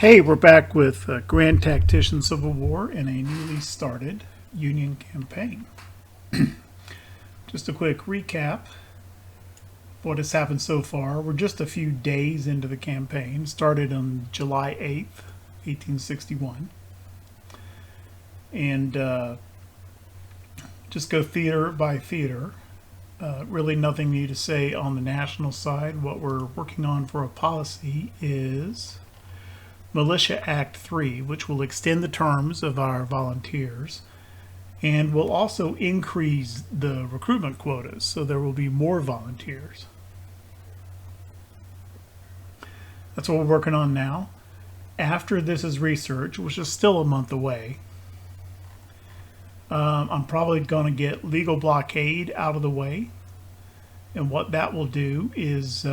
Hey, we're back with Grand Tactician Civil War in a newly started Union campaign. Just a quick recap of what has happened so far. We're just a few days into the campaign. Started on July 8th, 1861. And just go theater by theater. Really nothing new to say on the national side. What we're working on for a policy is Militia Act 3, which will extend the terms of our volunteers and will also increase the recruitment quotas, so there will be more volunteers. That's what we're working on now. After this is research, which is still a month away, I'm probably going to get legal blockade out of the way. And what that will do is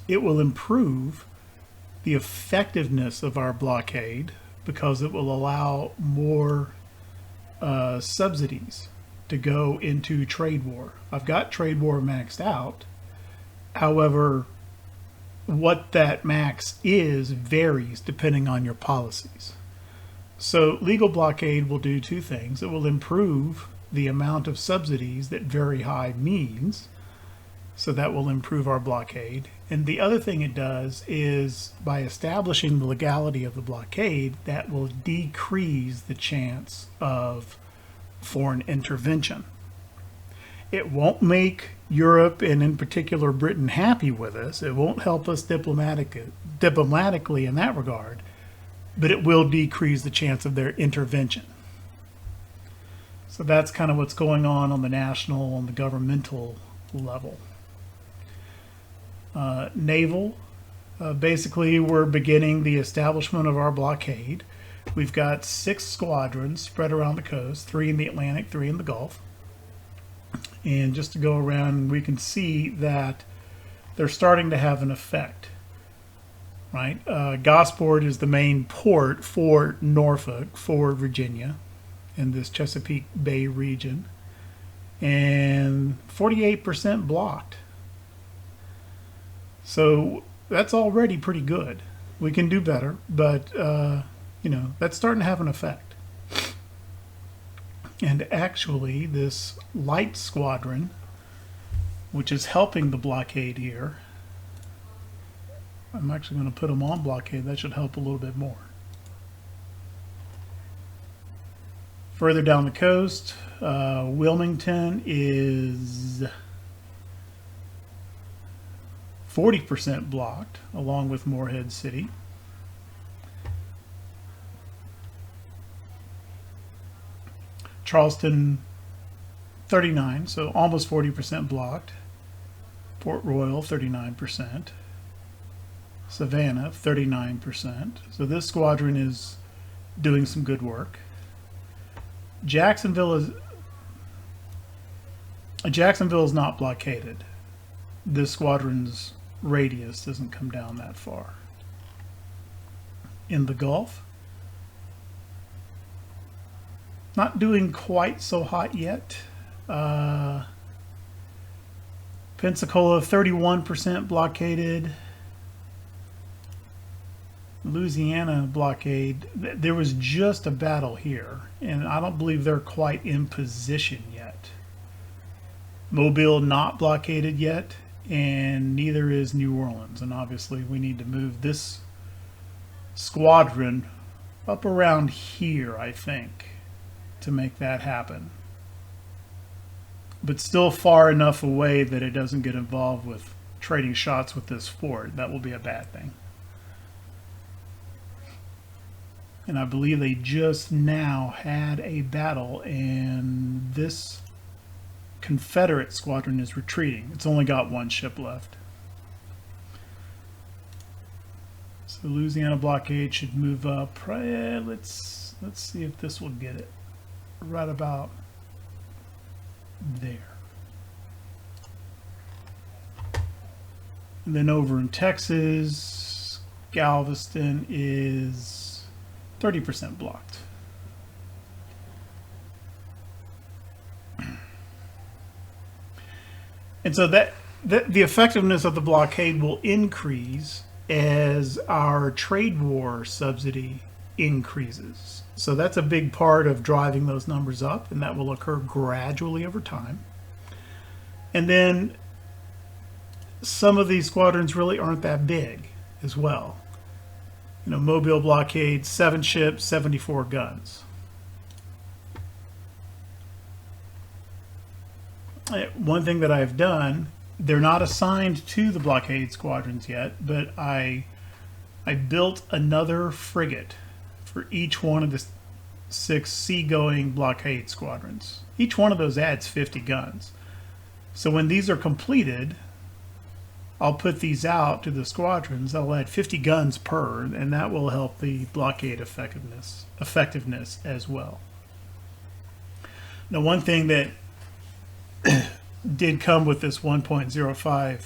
it will improve the effectiveness of our blockade because it will allow more subsidies to go into trade war. I've got trade war maxed out. However, what that max is varies depending on your policies. So legal blockade will do two things. It will improve the amount of subsidies that very high means. So that will improve our blockade. And the other thing it does is by establishing the legality of the blockade, that will decrease the chance of foreign intervention. It won't make Europe and in particular Britain happy with us. It won't help us diplomatically in that regard, but it will decrease the chance of their intervention. So that's kind of what's going on the national, on the governmental level. Naval, basically we're beginning the establishment of our blockade. We've got 6 squadrons spread around the coast, 3 in the Atlantic, 3 in the Gulf. And just to go around, we can see that they're starting to have an effect, right? Gosport is the main port for Norfolk, for Virginia, in this Chesapeake Bay region. And 48% blocked. So that's already pretty good. We can do better, but that's starting to have an effect. And actually, this light squadron, which is helping the blockade here, I'm actually going to put them on blockade. That should help a little bit more. Further down the coast, Wilmington is 40% blocked, along with Morehead City. Charleston, 39, so almost 40% blocked. Port Royal, 39%. Savannah, 39%. So this squadron is doing some good work. Jacksonville is not blockaded. This squadron's radius doesn't come down that far. In the Gulf, not doing quite so hot yet. Pensacola, 31% blockaded. Louisiana blockade. There was just a battle here, and I don't believe they're quite in position yet. Mobile not blockaded yet, and neither is New Orleans. And obviously we need to move this squadron up around here, I think, to make that happen. But still far enough away that it doesn't get involved with trading shots with this fort. That will be a bad thing. And I believe they just now had a battle, and this Confederate squadron is retreating. It's only got 1 ship left. So Louisiana blockade should move up. Let's see if this will get it right about there. And then over in Texas, Galveston is 30% blocked. And so that the effectiveness of the blockade will increase as our trade war subsidy increases. So that's a big part of driving those numbers up, and that will occur gradually over time. And then some of these squadrons really aren't that big as well. You know, Mobile Blockade, 7 ships, 74 guns. One thing that I've done, they're not assigned to the Blockade squadrons yet, but I built another frigate for each one of the 6 seagoing Blockade squadrons. Each one of those adds 50 guns. So when these are completed, I'll put these out to the squadrons. I'll add 50 guns per, and that will help the Blockade effectiveness as well. Now, one thing that did come with this 1.05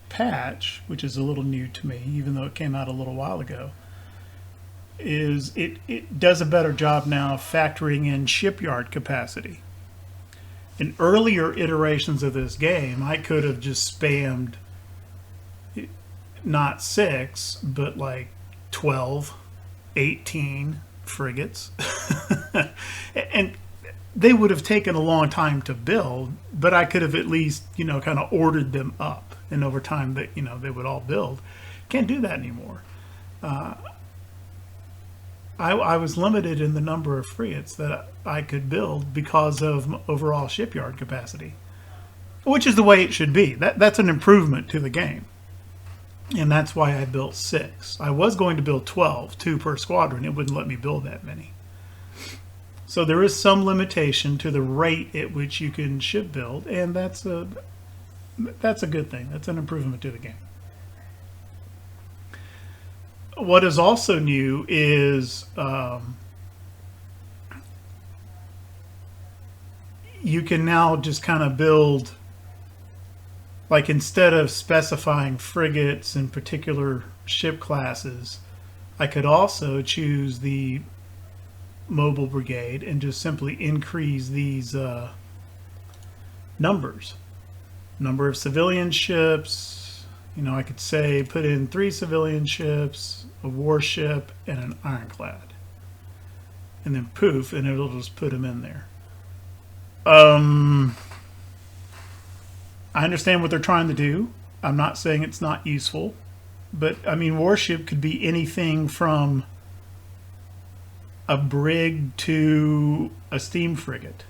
patch, which is a little new to me, even though it came out a little while ago, is it does a better job now factoring in shipyard capacity. In earlier iterations of this game, I could have just spammed not 6, but like 12, 18 frigates. And they would have taken a long time to build, but I could have at least, you know, kind of ordered them up. And over time, that, you know, they would all build. Can't do that anymore. I was limited in the number of frigates that I could build because of overall shipyard capacity, which is the way it should be. That's an improvement to the game. And that's why I built 6. I was going to build 12, 2 per squadron. It wouldn't let me build that many. So there is some limitation to the rate at which you can ship build, and that's a good thing. That's an improvement to the game. What is also new is you can now just kind of build, like, instead of specifying frigates and particular ship classes, I could also choose the mobile brigade and just simply increase these numbers. Number of civilian ships, you know, I could say put in 3 civilian ships, a warship, and an ironclad. And then poof, and it'll just put them in there. I understand what they're trying to do. I'm not saying it's not useful, but I mean, warship could be anything from a brig to a steam frigate.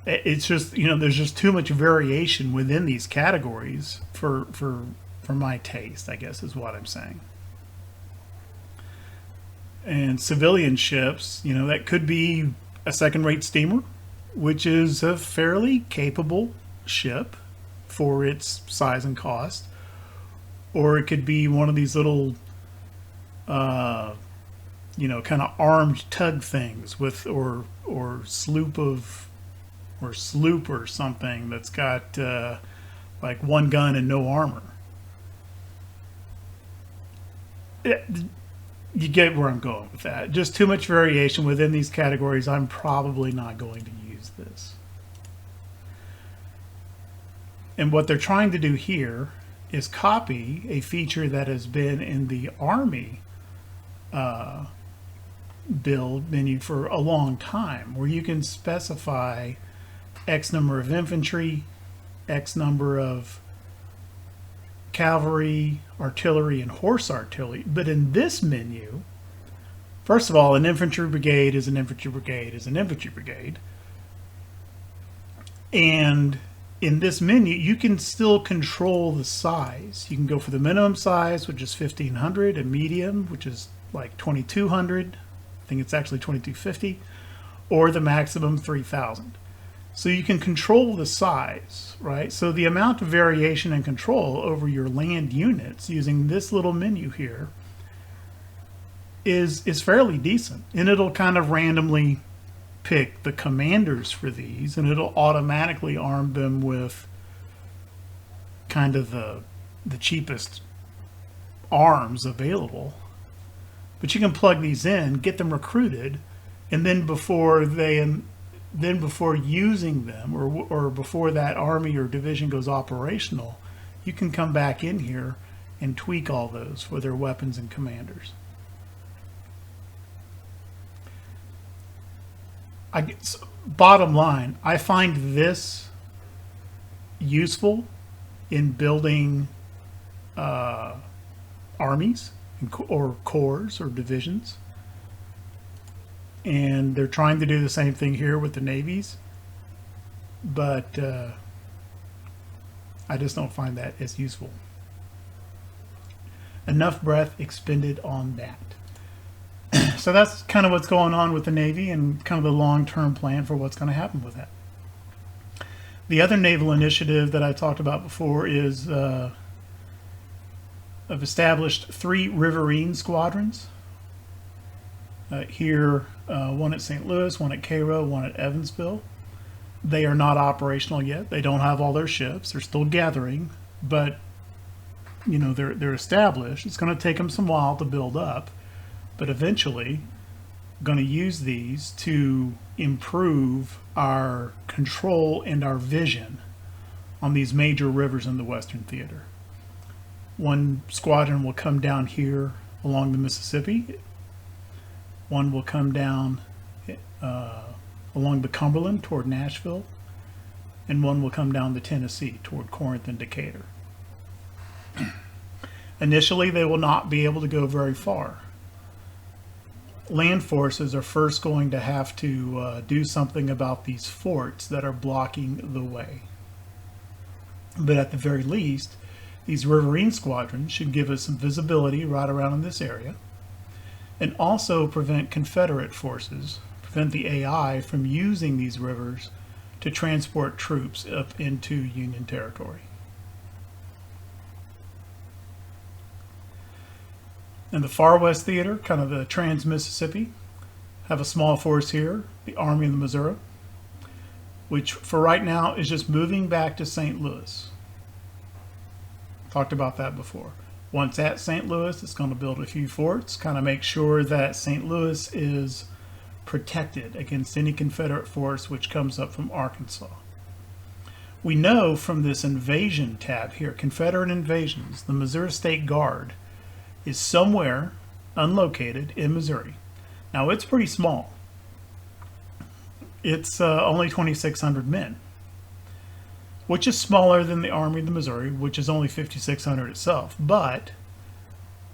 It's just, you know, there's just too much variation within these categories for my taste, I guess is what I'm saying. And civilian ships, you know, that could be a second-rate steamer, which is a fairly capable ship for its size and cost. Or it could be one of these little you know, kind of armed tug things with or sloop or something that's got like 1 gun and no armor. You get where I'm going with that. Just too much variation within these categories. I'm probably not going to use this. And what they're trying to do here is copy a feature that has been in the Army build menu for a long time, where you can specify X number of infantry, X number of cavalry, artillery, and horse artillery. But in this menu, first of all, an infantry brigade is an infantry brigade is an infantry brigade. And in this menu, you can still control the size. You can go for the minimum size, which is 1,500, a medium, which is like 2,200. I think it's actually 2,250, or the maximum 3,000. So you can control the size, right? So the amount of variation and control over your land units using this little menu here is fairly decent. And it'll kind of randomly pick the commanders for these, and it'll automatically arm them with kind of the cheapest arms available. But you can plug these in, get them recruited, and then before using them, or before that army or division goes operational, you can come back in here and tweak all those for their weapons and commanders. Bottom line, I find this useful in building armies or corps or divisions. And they're trying to do the same thing here with the navies. But I just don't find that as useful. Enough breath expended on that. So that's kind of what's going on with the Navy and kind of the long-term plan for what's going to happen with that. The other naval initiative that I talked about before is I've established 3 Riverine Squadrons. Here, one at St. Louis, one at Cairo, one at Evansville. They are not operational yet. They don't have all their ships. They're still gathering, but you know they're established. It's going to take them some while to build up, but eventually going to use these to improve our control and our vision on these major rivers in the Western Theater. One squadron will come down here along the Mississippi. One will come down along the Cumberland toward Nashville, and one will come down the Tennessee toward Corinth and Decatur. Initially, they will not be able to go very far. Land forces are first going to have to do something about these forts that are blocking the way. But at the very least, these Riverine Squadrons should give us some visibility right around in this area, and also prevent Confederate forces, prevent the AI from using these rivers to transport troops up into Union territory. In the Far West Theater, kind of the Trans-Mississippi, have a small force here, the Army of the Missouri, which for right now is just moving back to St. Louis. Talked about that before. Once at St. Louis, it's going to build a few forts, kind of make sure that St. Louis is protected against any Confederate force which comes up from Arkansas. We know from this invasion tab here, Confederate invasions, the Missouri State Guard is somewhere unlocated in Missouri. Now it's pretty small. It's only 2,600 men, which is smaller than the Army of the Missouri, which is only 5,600 itself. But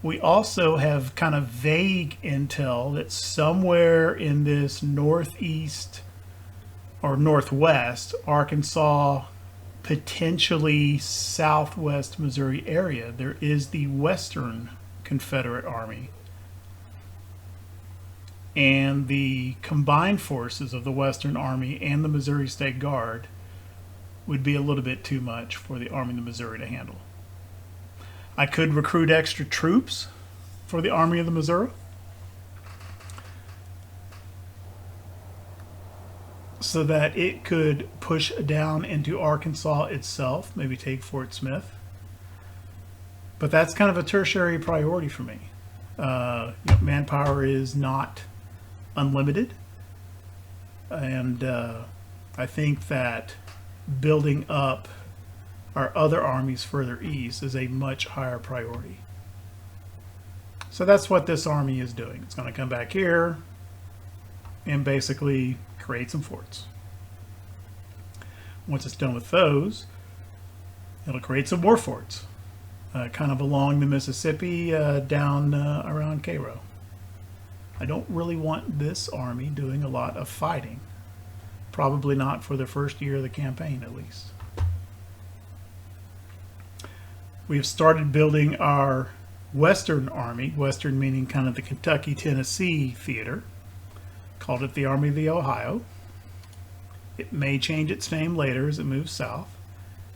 we also have kind of vague intel that somewhere in this northeast or northwest Arkansas, potentially southwest Missouri area, there is the Western Confederate Army. And the combined forces of the Western Army and the Missouri State Guard would be a little bit too much for the Army of the Missouri to handle. I could recruit extra troops for the Army of the Missouri, so that it could push down into Arkansas itself, maybe take Fort Smith. But that's kind of a tertiary priority for me. Manpower is not unlimited, and I think that building up our other armies further east is a much higher priority. So that's what this army is doing. It's going to come back here and basically create some forts. Once it's done with those, it'll create some more forts, kind of along the Mississippi, down around Cairo. I don't really want this army doing a lot of fighting. Probably not for the first year of the campaign, at least. We have started building our Western Army, Western meaning kind of the Kentucky-Tennessee theater. Called it the Army of the Ohio. It may change its name later as it moves south.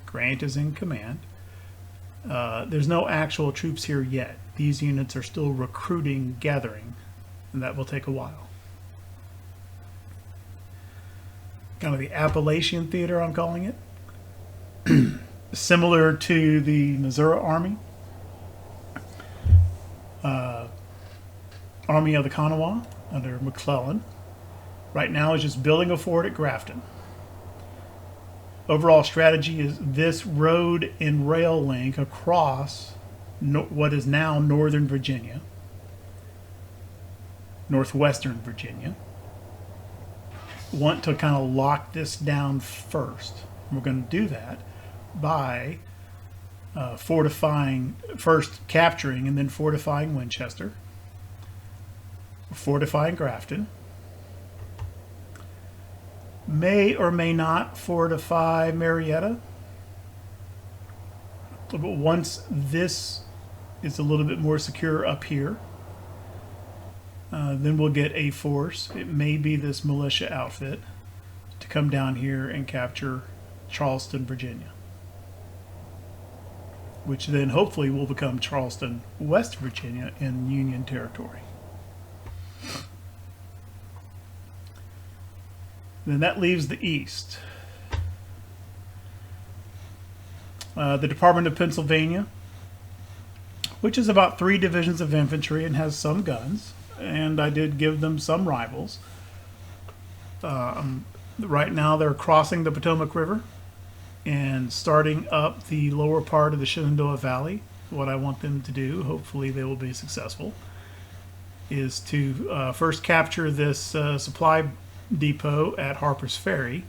Grant is in command. There's no actual troops here yet. These units are still recruiting, gathering, and that will take a while. Kind of the Appalachian Theater, I'm calling it. Similar to the Missouri Army. Army of the Kanawha under McClellan. Right now is just building a fort at Grafton. Overall strategy is this road and rail link across what is now Northern Virginia, Northwestern Virginia, want to kind of lock this down first. We're going to do that by fortifying, first capturing and then fortifying Winchester, fortifying Grafton, may or may not fortify Marietta. But once this is a little bit more secure up here, then we'll get a force. It may be this militia outfit to come down here and capture Charleston, Virginia, which then hopefully will become Charleston, West Virginia in Union territory. Then that leaves the east. The Department of Pennsylvania, which is about 3 divisions of infantry and has some guns, and I did give them some rivals. Right now they're crossing the Potomac River and starting up the lower part of the Shenandoah Valley. What I want them to do, hopefully they will be successful, is to first capture this supply depot at Harper's Ferry,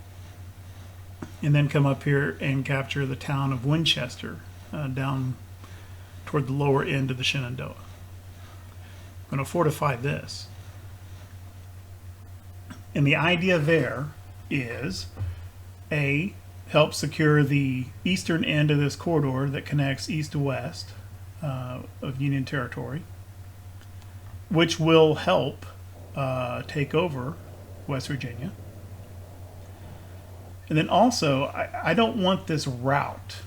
and then come up here and capture the town of Winchester down toward the lower end of the Shenandoah. I'm going to fortify this. And the idea there is A, help secure the eastern end of this corridor that connects east to west of Union territory, which will help take over West Virginia. And then also, I don't want this route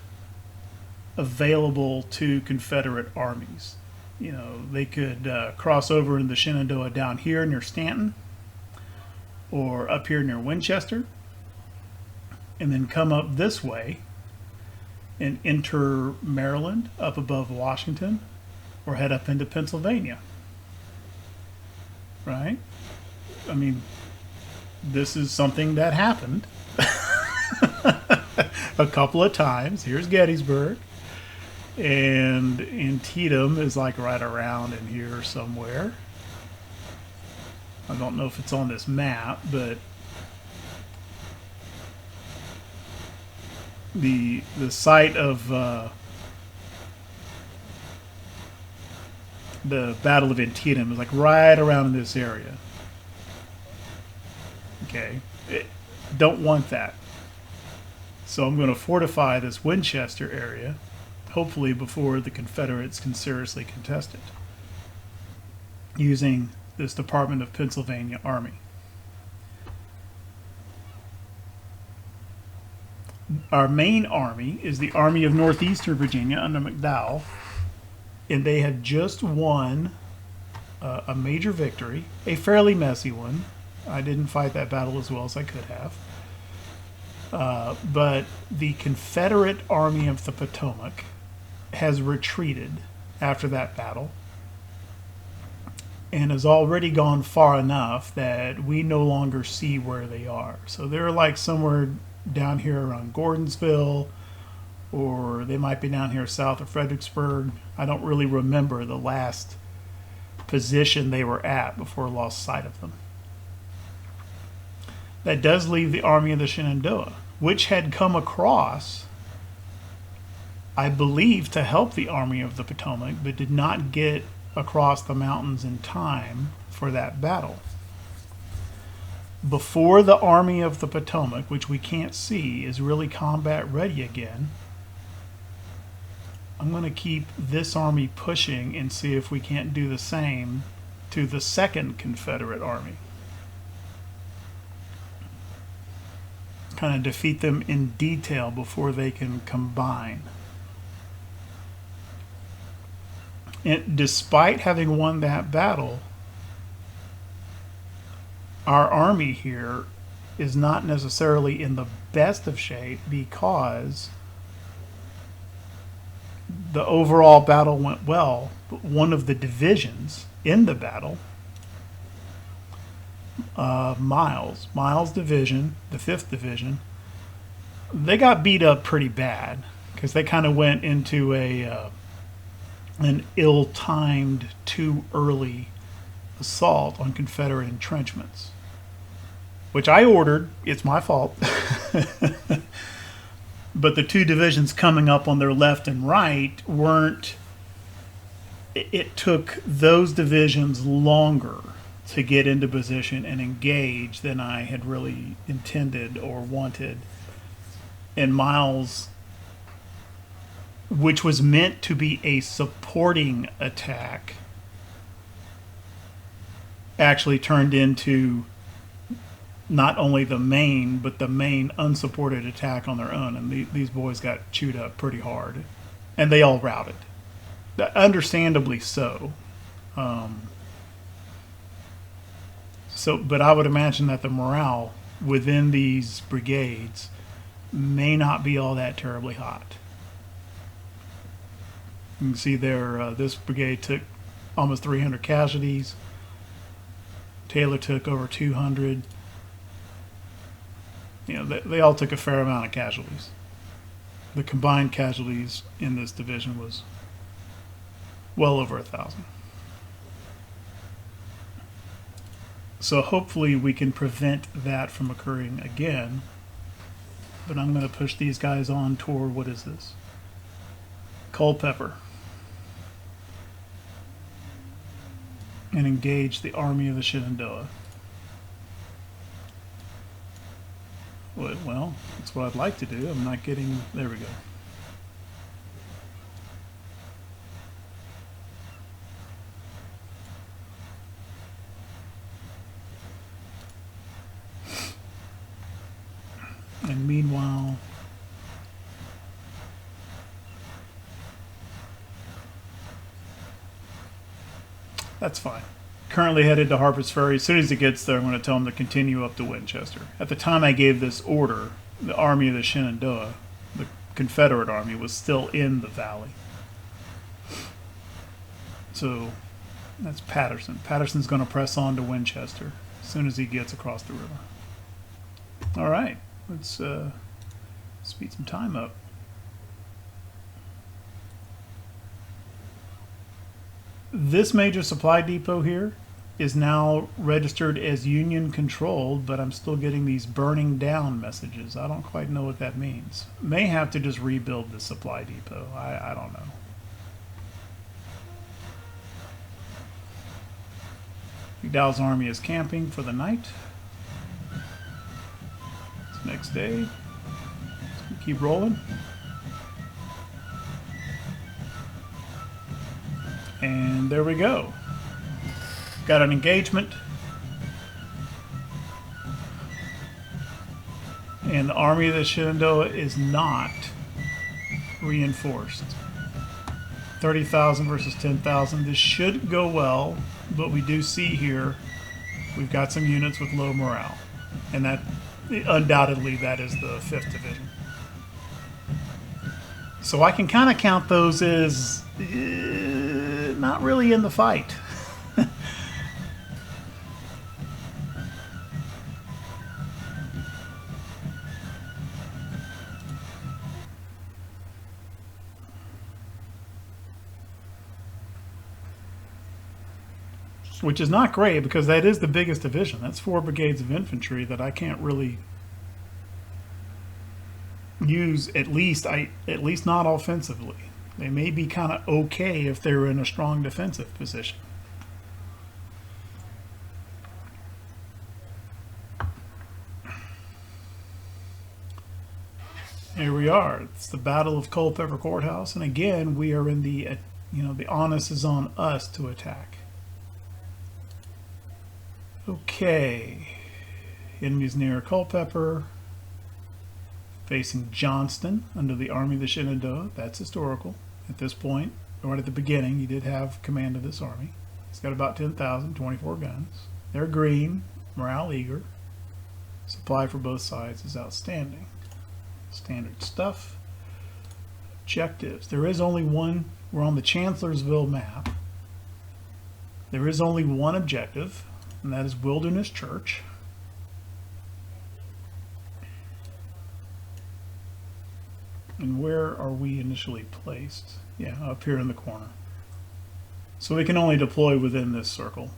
available to Confederate armies. You know, they could cross over into the Shenandoah down here near Stanton, or up here near Winchester, and then come up this way and enter Maryland up above Washington, or head up into Pennsylvania. Right? I mean, this is something that happened a couple of times. Here's Gettysburg, and Antietam is like right around in here somewhere. I don't know if it's on this map, but the site of the Battle of Antietam is like right around in this area. Okay, don't want that. So I'm going to fortify this Winchester area, hopefully before the Confederates can seriously contest it, using this Department of Pennsylvania Army. Our main army is the Army of Northeastern Virginia under McDowell, and they had just won a major victory, a fairly messy one. I didn't fight that battle as well as I could have. But the Confederate Army of the Potomac has retreated after that battle and has already gone far enough that we no longer see where they are. So they're like somewhere down here around Gordonsville, or they might be down here south of Fredericksburg. I don't really remember the last position they were at before I lost sight of them. That does leave the Army of the Shenandoah, which had come across, I believe, to help the Army of the Potomac, but did not get across the mountains in time for that battle. Before the Army of the Potomac, which we can't see, is really combat ready again, I'm going to keep this army pushing and see if we can't do the same to the Second Confederate Army. Kind of defeat them in detail before they can combine. And despite having won that battle, our army here is not necessarily in the best of shape, because the overall battle went well, but one of the divisions in the battle, Miles' division, the 5th Division, they got beat up pretty bad because they kind of went into a an ill-timed, too early assault on Confederate entrenchments, which I ordered. It's my fault. But the two divisions coming up on their left and right weren't. It took those divisions longer to get into position and engage than I had really intended or wanted. And Miles, which was meant to be a supporting attack, actually turned into not only the main, but the main unsupported attack on their own. And these boys got chewed up pretty hard. And they all routed. Understandably so. But I would imagine that the morale within these brigades may not be all that terribly hot. You can see there, this brigade took almost 300 casualties. Taylor took over 200. They all took a fair amount of casualties. The combined casualties in this division was well over 1,000. So hopefully we can prevent that from occurring again. But I'm going to push these guys on toward, what is this? Culpeper. And engage the Army of the Shenandoah. Well, that's what I'd like to do. I'm not getting... There we go. And meanwhile, that's fine. Currently headed to Harper's Ferry. As soon as it gets there, I'm going to tell them to continue up to Winchester. At the time I gave this order, the Army of the Shenandoah, the Confederate Army, was still in the valley. So that's Patterson. Patterson's going to press on to Winchester as soon as he gets across the river. All right. Let's speed some time up. This major supply depot here is now registered as Union controlled, but I'm still getting these burning down messages. I don't quite know what that means. May have to just rebuild the supply depot. I don't know. McDowell's army is camping for the night. Next day, keep rolling, and there we go. Got an engagement, and the Army of the Shenandoah is not reinforced. 30,000 versus 10,000. This should go well, but we do see here we've got some units with low morale, and that undoubtedly that is the 5th Division. So I can kind of count those as not really in the fight. Which is not great because that is the biggest division. That's 4 brigades of infantry that I can't really use, at least not offensively. They may be kind of okay if they're in a strong defensive position. Here we are. It's the Battle of Culpeper Courthouse, and again we are in the the onus is on us to attack. Okay, enemies near Culpeper, facing Johnston under the Army of the Shenandoah. That's historical. At this point, or at the beginning, he did have command of this army. He's got about 10,000, 24 guns. They're green, morale eager. Supply for both sides is outstanding. Standard stuff. Objectives. There is only one. We're on the Chancellorsville map. There is only one objective, and that is Wilderness Church. And where are we initially placed? Yeah, up here in the corner. So we can only deploy within this circle.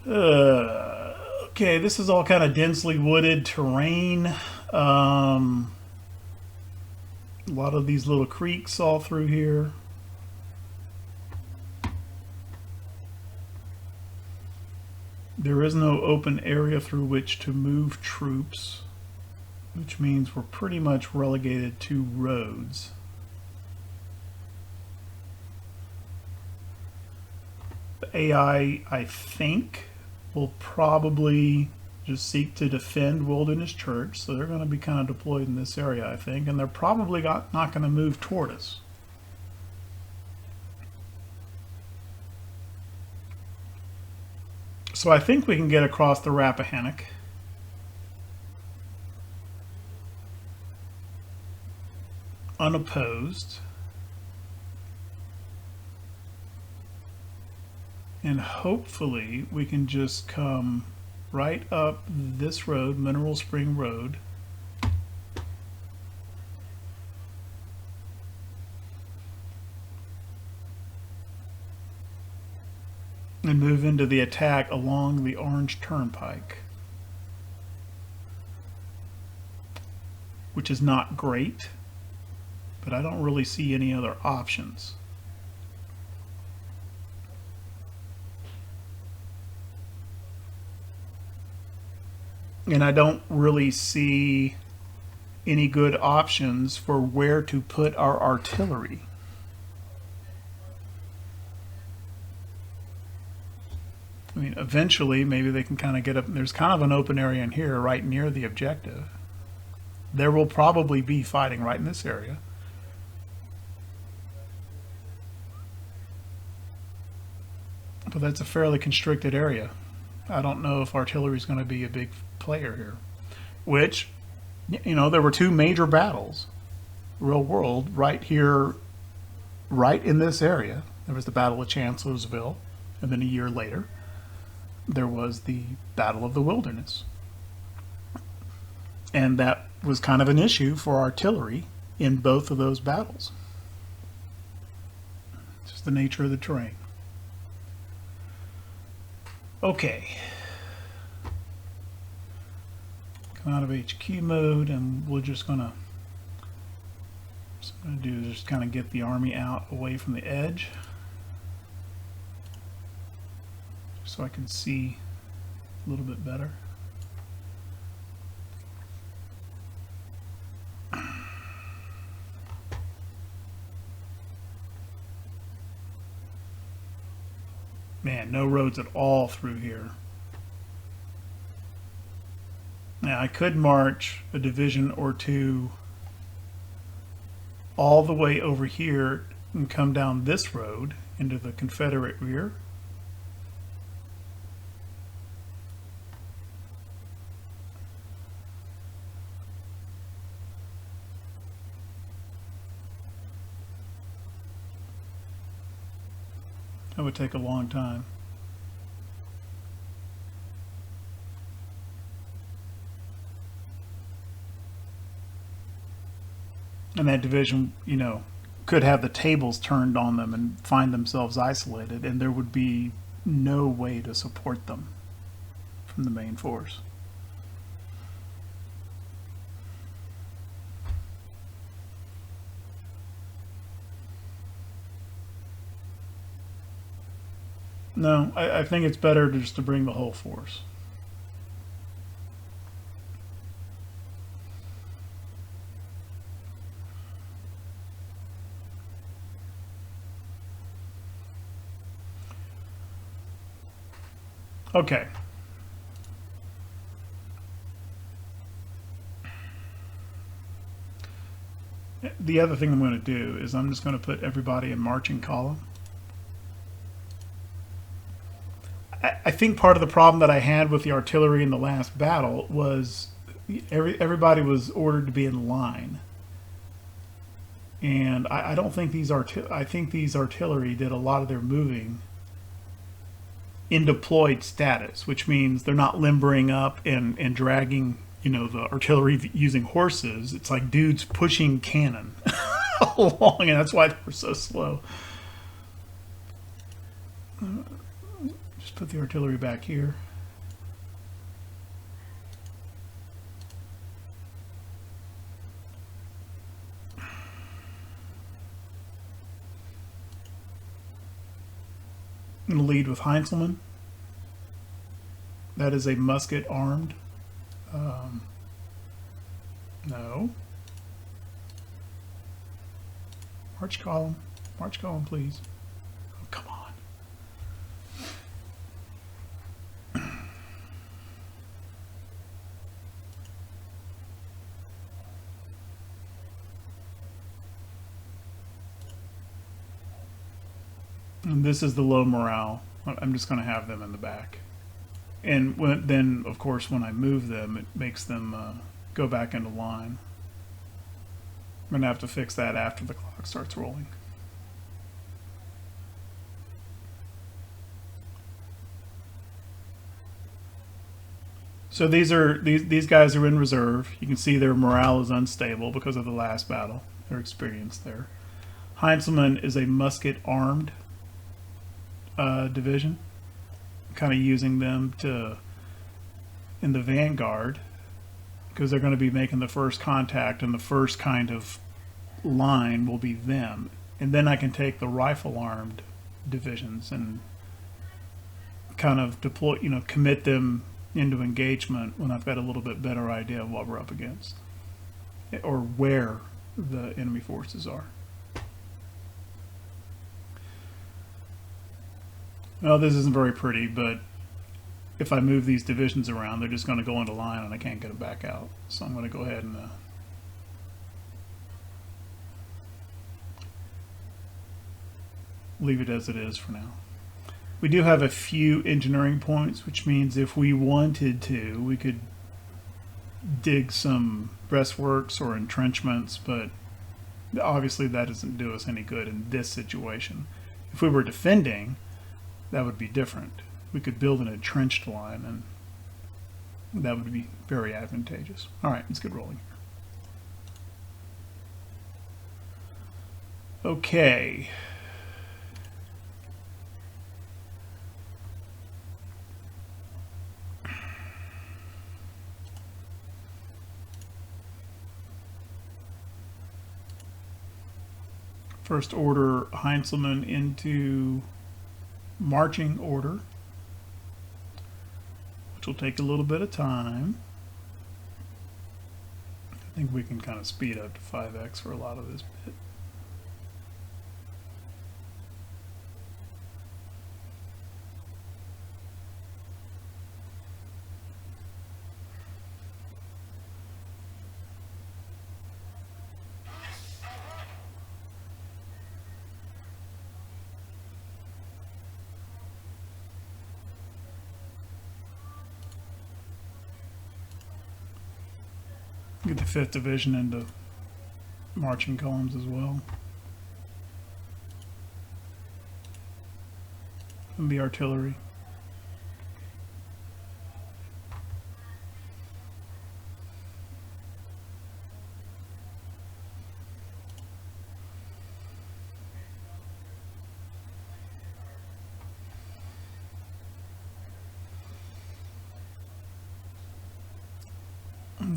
Okay, this is all kind of densely wooded terrain. A lot of these little creeks all through here. There is no open area through which to move troops, which means we're pretty much relegated to roads. The AI, I think, will probably just seek to defend Wilderness Church, so they're going to be kind of deployed in this area, I think, and they're probably not going to move toward us. So I think we can get across the Rappahannock. Unopposed. And hopefully we can just come right up this road, Mineral Spring Road. And move into the attack along the Orange Turnpike, which is not great, but I don't really see any other options. And I don't really see any good options for where to put our artillery. I mean, eventually, maybe they can kind of get up. There's kind of an open area in here right near the objective. There will probably be fighting right in this area. But that's a fairly constricted area. I don't know if artillery is going to be a big player here. Which, you know, there were two major battles, real world, right here, right in this area. There was the Battle of Chancellorsville, and then a year later, there was the Battle of the Wilderness. And that was kind of an issue for artillery in both of those battles. Just the nature of the terrain. Okay. Come out of HQ mode, and we're just gonna do is just kind of get the army out away from the edge, so I can see a little bit better. Man, no roads at all through here. Now, I could march a division or two all the way over here and come down this road into the Confederate rear. That would take a long time. And that division, you know, could have the tables turned on them and find themselves isolated, and there would be no way to support them from the main force. No, I think it's better just to bring the whole force. Okay. The other thing I'm going to do is I'm just going to put everybody in marching column. I think part of the problem that I had with the artillery in the last battle was everybody was ordered to be in line. And I don't think I think these artillery did a lot of their moving in deployed status, which means they're not limbering up and dragging, you know, the artillery using horses. It's like dudes pushing cannon along, and that's why they were so slow. Just put the artillery back here. I'm going to lead with Heinzelman. That is a musket armed. No. March column, please. Oh, come on. And this is the low morale. I'm just going to have them in the back. And then, of course, when I move them, it makes them go back into line. I'm going to have to fix that after the clock starts rolling. So these guys are in reserve. You can see their morale is unstable because of the last battle, their experience there. Heinzelman is a musket armed division. Kind of using them in the vanguard because they're going to be making the first contact, and the first kind of line will be them. And then I can take the rifle armed divisions and kind of deploy, commit them into engagement when I've got a little bit better idea of what we're up against or where the enemy forces are. Well, this isn't very pretty, but if I move these divisions around, they're just going to go into line and I can't get them back out. So I'm going to go ahead and leave it as it is for now. We do have a few engineering points, which means if we wanted to, we could dig some breastworks or entrenchments, but obviously that doesn't do us any good in this situation. If we were defending, that would be different. We could build an entrenched line, and that would be very advantageous. All right, let's get rolling here. Okay. First order Heinzelman into marching order, which will take a little bit of time. I think we can kind of speed up to 5x for a lot of this bit. Get the 5th Division into marching columns as well. And the artillery.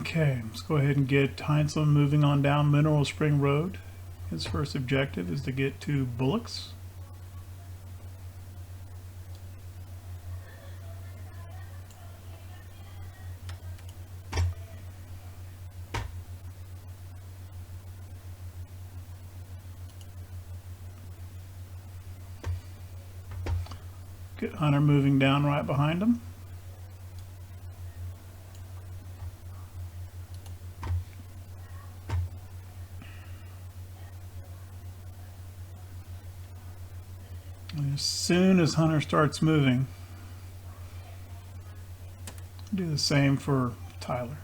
Okay, let's go ahead and get Heinzelman moving on down Mineral Spring Road. His first objective is to get to Bullocks. Get Hunter moving down right behind him. As soon as Hunter starts moving, do the same for Tyler.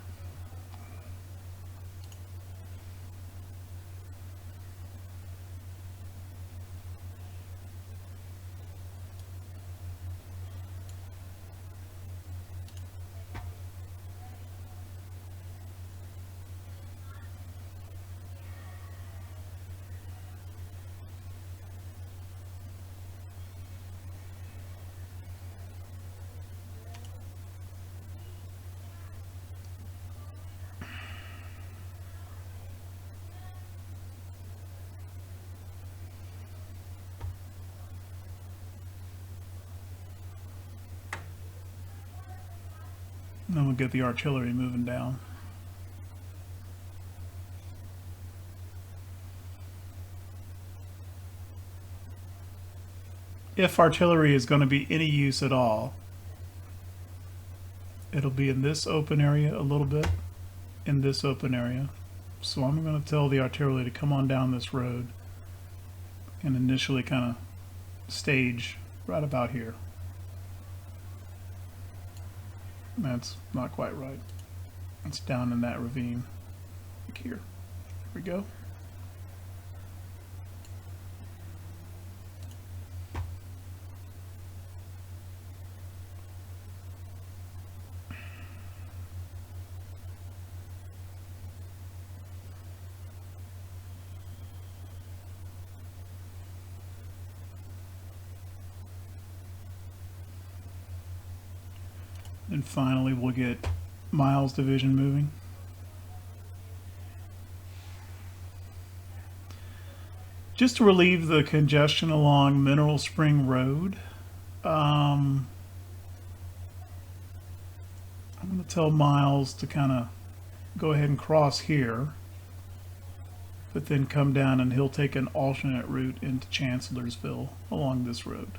Then we'll get the artillery moving down. If artillery is going to be any use at all, it'll be in this open area a little bit, in this open area. So I'm going to tell the artillery to come on down this road and initially kind of stage right about here. That's not quite right. It's down in that ravine. Like here. There we go. And finally, we'll get Miles' division moving. Just to relieve the congestion along Mineral Spring Road, I'm going to tell Miles to kind of go ahead and cross here, but then come down and he'll take an alternate route into Chancellorsville along this road.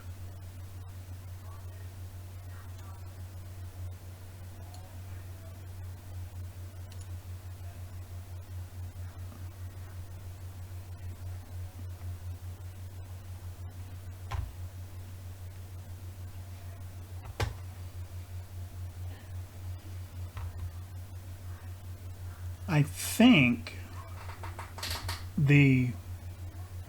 I think the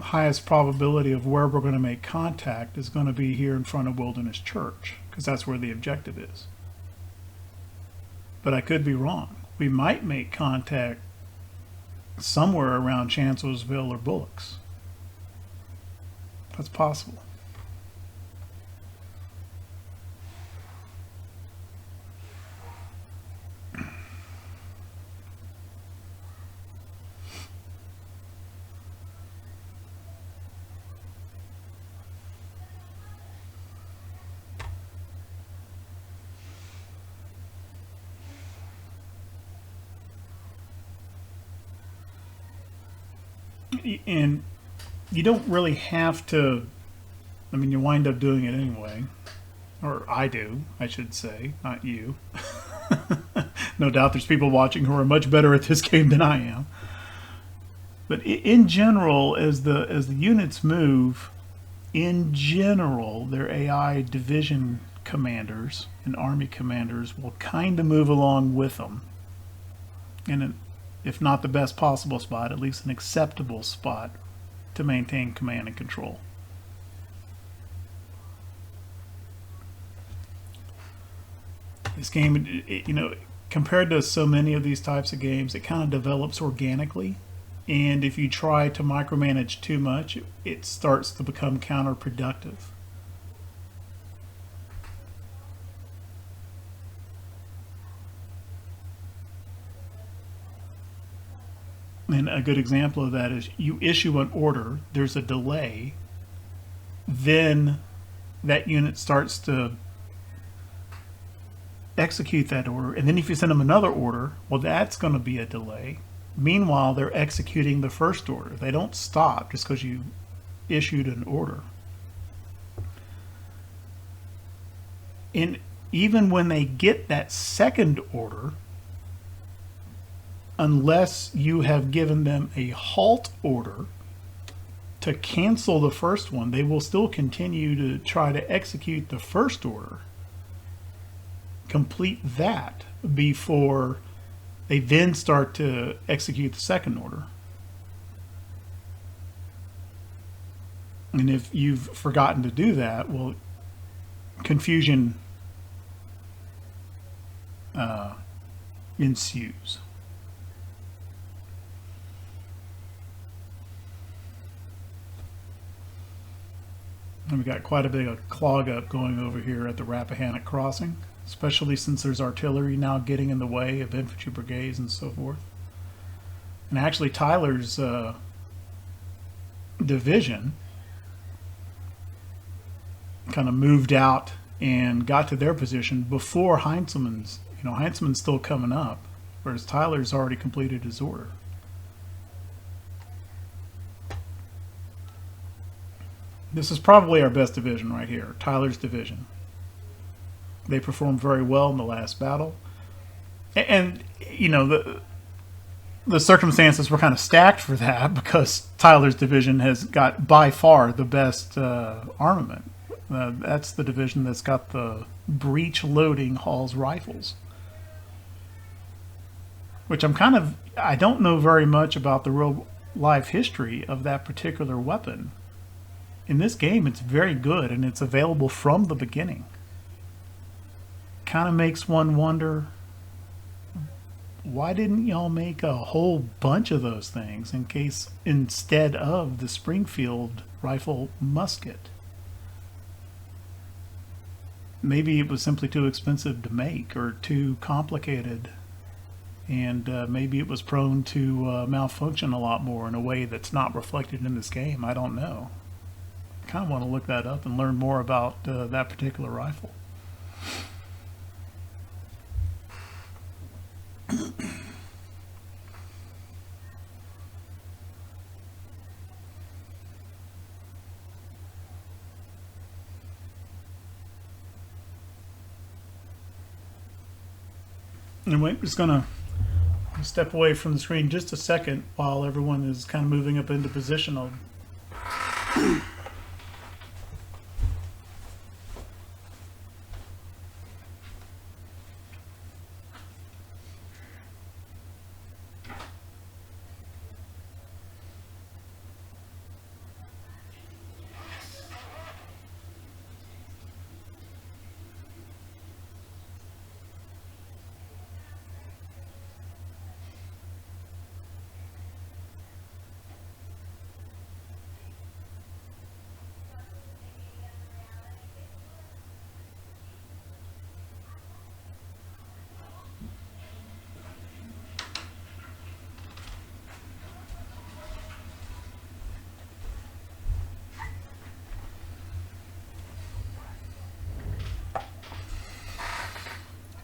highest probability of where we're going to make contact is going to be here in front of Wilderness Church, because that's where the objective is. But I could be wrong. We might make contact somewhere around Chancellorsville or Bullocks. That's possible. And you don't really have to, I mean, you wind up doing it anyway. Or I do, I should say, not you. No doubt there's people watching who are much better at this game than I am. But in general, as the units move, in general, their AI division commanders and army commanders will kind of move along with them. And if not the best possible spot, at least an acceptable spot to maintain command and control. This game, you know, compared to so many of these types of games, it kind of develops organically. And if you try to micromanage too much, it starts to become counterproductive. And a good example of that is you issue an order, there's a delay, then that unit starts to execute that order, and then if you send them another order, well, that's going to be a delay. Meanwhile, they're executing the first order. They don't stop just because you issued an order. And even when they get that second order, unless you have given them a halt order to cancel the first one, they will still continue to try to execute the first order. Complete that before they then start to execute the second order. And if you've forgotten to do that, well, confusion ensues. And we got quite a bit of clog up going over here at the Rappahannock crossing, especially since there's artillery now getting in the way of infantry brigades and so forth. And actually Tyler's division kind of moved out and got to their position before Heinzelman's You know, Heinzman's still coming up, whereas Tyler's already completed his order. This is probably our best division right here, Tyler's division. They performed very well in the last battle. And you know, the circumstances were kind of stacked for that because Tyler's division has got by far the best armament. That's the division that's got the breech loading Hall's rifles. Which I don't know very much about the real life history of that particular weapon. In this game, it's very good and it's available from the beginning. Kind of makes one wonder, why didn't y'all make a whole bunch of those things in case instead of the Springfield rifle musket? Maybe it was simply too expensive to make or too complicated, and maybe it was prone to malfunction a lot more in a way that's not reflected in this game. I don't know. I kind of want to look that up and learn more about that particular rifle. And we're just going to step away from the screen just a second while everyone is kind of moving up into position.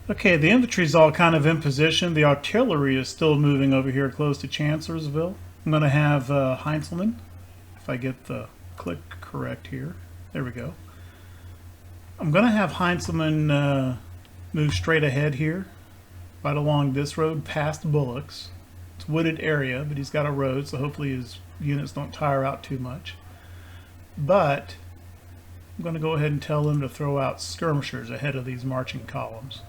Okay, the infantry's all kind of in position. The artillery is still moving over here close to Chancellorsville. I'm going to have Heinzelman, if I get the click correct here. There we go. I'm going to have Heinzelman move straight ahead here, right along this road past Bullocks. It's a wooded area, but he's got a road, so hopefully his units don't tire out too much. But I'm going to go ahead and tell him to throw out skirmishers ahead of these marching columns.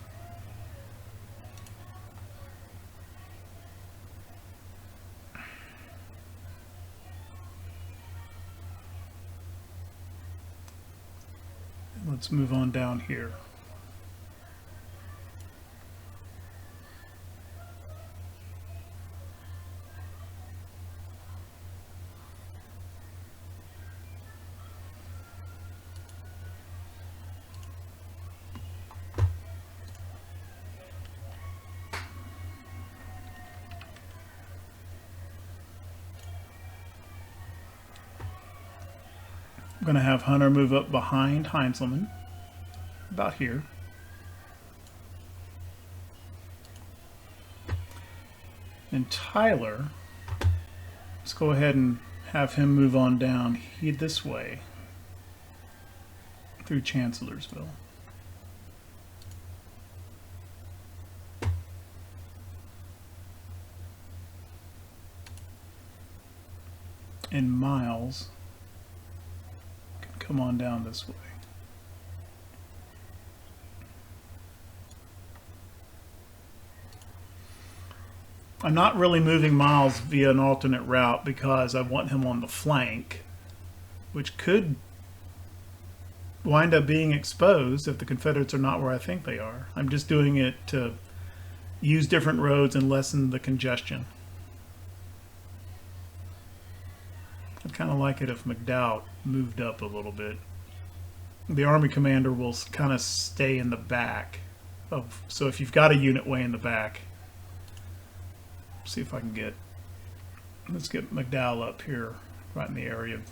Let's move on down here. I'm going to have Hunter move up behind Heinzelman, about here. And Tyler, let's go ahead and have him move on down this way through Chancellorsville. And Miles come on down this way. I'm not really moving Miles via an alternate route because I want him on the flank, which could wind up being exposed if the Confederates are not where I think they are. I'm just doing it to use different roads and lessen the congestion. I'd kind of like it if McDowell moved up a little bit. The Army commander will kind of stay in the back of, so if you've got a unit way in the back, see if I can let's get McDowell up here right in the area of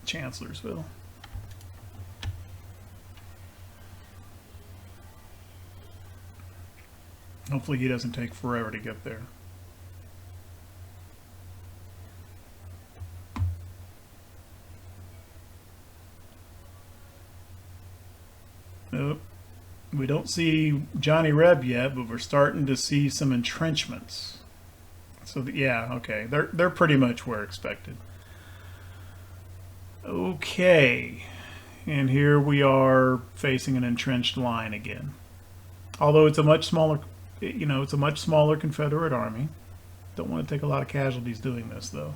Chancellorsville. Hopefully he doesn't take forever to get there. Nope. We don't see Johnny Reb yet, but we're starting to see some entrenchments. So yeah, okay, they're pretty much where expected. Okay, and here we are facing an entrenched line again. Although it's a much smaller, it's a much smaller Confederate army. Don't want to take a lot of casualties doing this, though.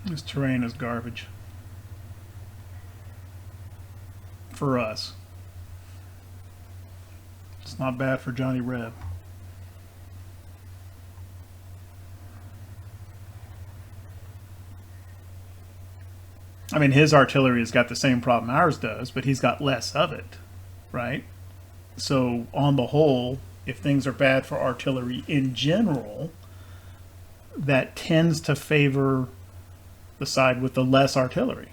This terrain is garbage. For us. It's not bad for Johnny Reb. I mean, his artillery has got the same problem ours does, but he's got less of it, right? So on the whole, if things are bad for artillery in general, that tends to favor the side with the less artillery.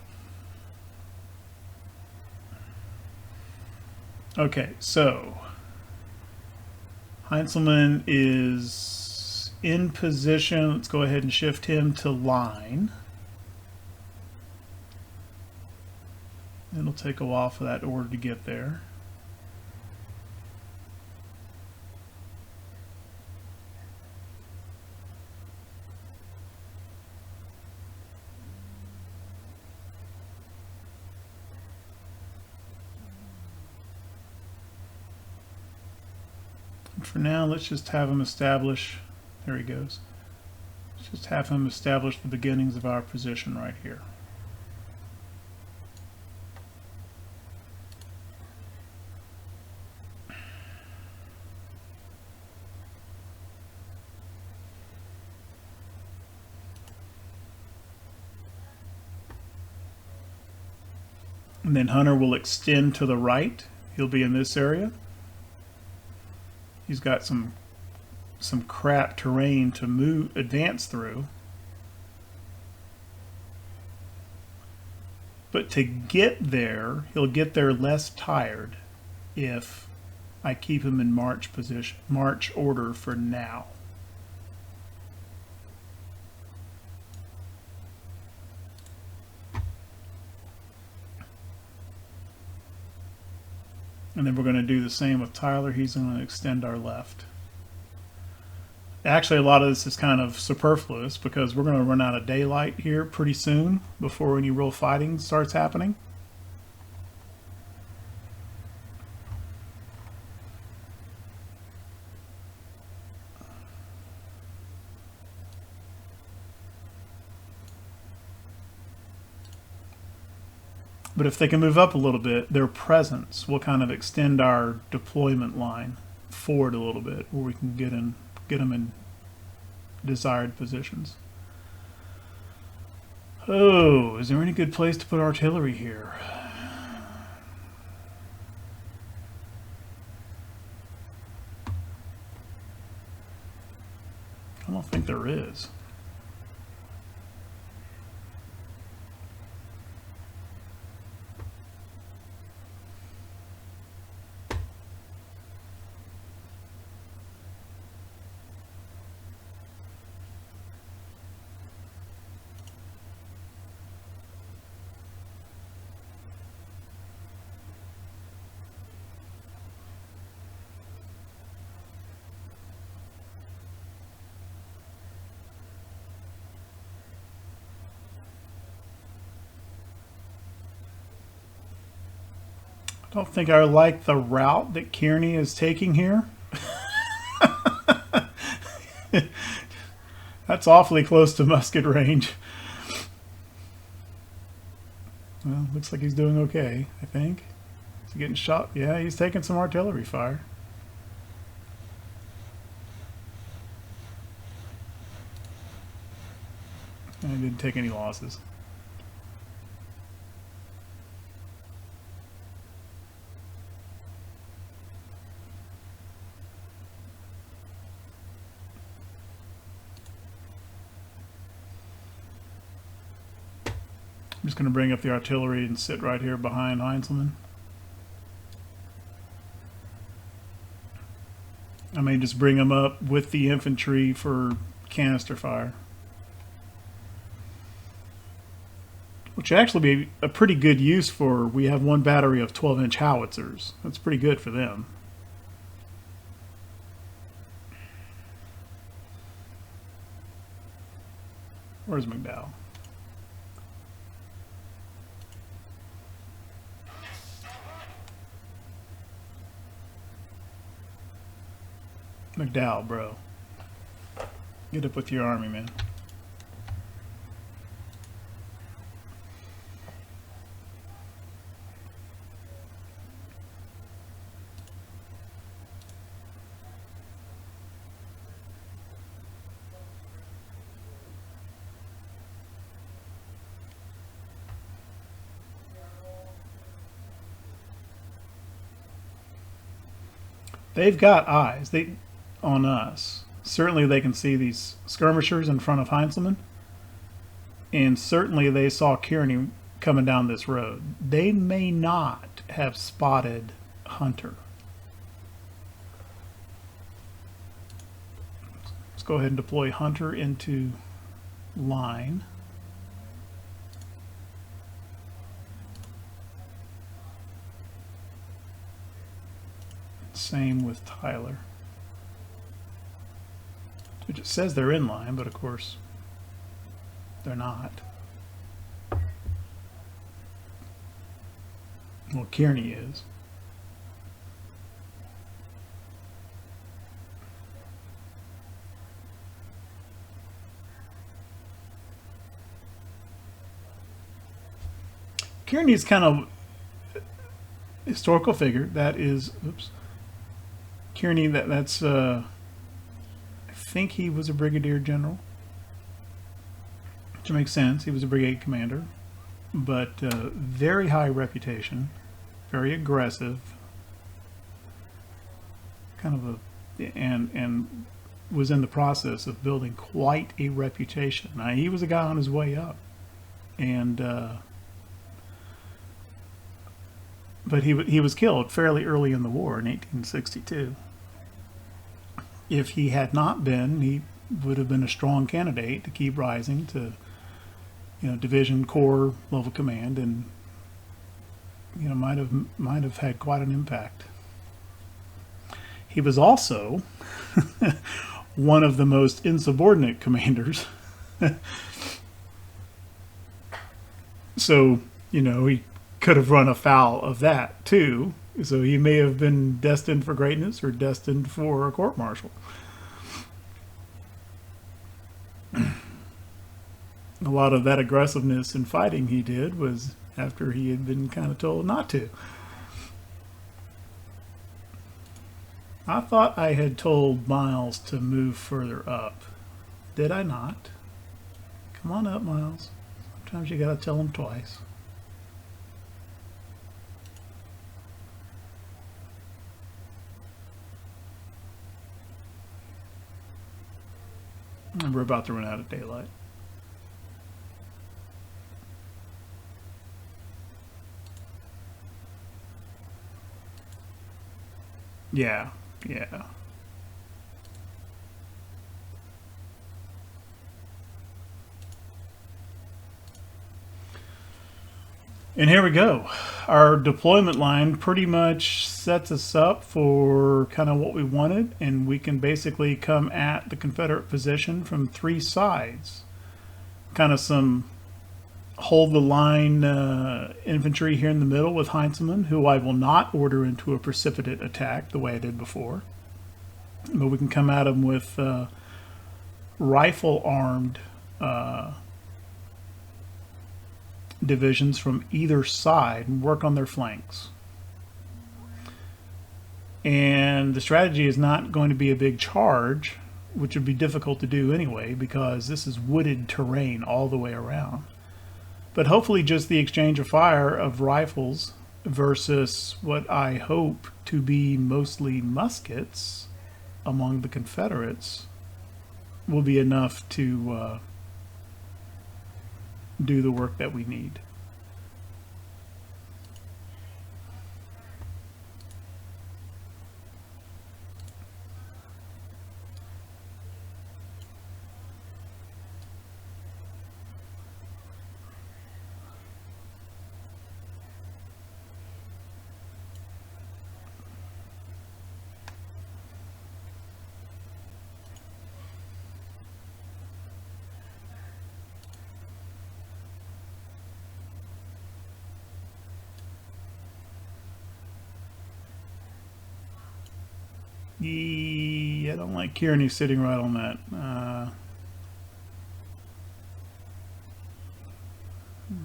Okay, so Heinzelman is in position. Let's go ahead and shift him to line. It'll take a while for that order to get there. For now, let's just have him establish, there he goes. Let's just have him establish the beginnings of our position right here. And then Hunter will extend to the right. He'll be in this area. He's got some crap terrain to advance through. But to get there, he'll get there less tired if I keep him in march position, march order for now. And then we're going to do the same with Tyler. He's going to extend our left. Actually, a lot of this is kind of superfluous because we're going to run out of daylight here pretty soon before any real fighting starts happening. But if they can move up a little bit, their presence will kind of extend our deployment line forward a little bit, where we can get them in desired positions. Oh, is there any good place to put artillery here? I don't think there is. I don't think I like the route that Kearney is taking here. That's awfully close to musket range. Well, looks like he's doing okay, I think. Is he getting shot? Yeah, he's taking some artillery fire. And he didn't take any losses. I'm just going to bring up the artillery and sit right here behind Heinzelman. I may just bring them up with the infantry for canister fire. Which would actually be a pretty good use for, we have one battery of 12-inch howitzers. That's pretty good for them. Where's McDowell? McDowell, bro. Get up with your army, man. They've got eyes on us. Certainly they can see these skirmishers in front of Heinzelman. And certainly they saw Kearney coming down this road. They may not have spotted Hunter. Let's go ahead and deploy Hunter into line. Same with Tyler. Which it says they're in line, but of course they're not. Well, Kearney is. Kearney is kind of a historical figure. That is, oops. Kearney, that's I think he was a brigadier general, which makes sense. He was a brigade commander, but very high reputation, very aggressive, kind of a, and was in the process of building quite a reputation. Now, he was a guy on his way up, and but he was killed fairly early in the war in 1862. If he had not been, he would have been a strong candidate to keep rising to, division, corps level command, and might have had quite an impact. He was also one of the most insubordinate commanders. So, he could have run afoul of that too. So he may have been destined for greatness or destined for a court-martial. A lot of that aggressiveness and fighting he did was after he had been kind of told not to. I thought I had told Miles to move further up. Did I not? Come on up, Miles. Sometimes you gotta tell him twice. And we're about to run out of daylight. Yeah. And here we go. Our deployment line pretty much sets us up for kind of what we wanted, and we can basically come at the Confederate position from three sides. Kind of some hold the line infantry here in the middle with Heinzelman, who I will not order into a precipitate attack the way I did before. But we can come at him with rifle-armed divisions from either side and work on their flanks. And the strategy is not going to be a big charge, which would be difficult to do anyway because this is wooded terrain all the way around. But hopefully just the exchange of fire of rifles versus what I hope to be mostly muskets among the Confederates will be enough to do the work that we need. I don't like Kearney sitting right on that.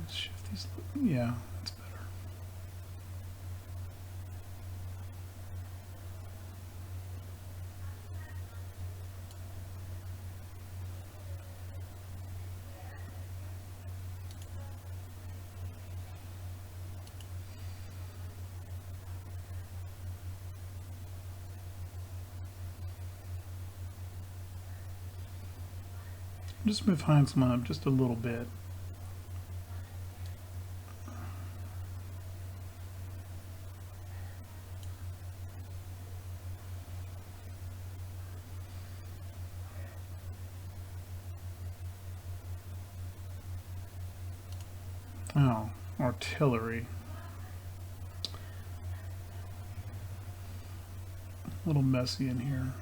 Let's shift these. Yeah, that's better. Just move Heinzman up just a little bit. Oh, artillery. A little messy in here.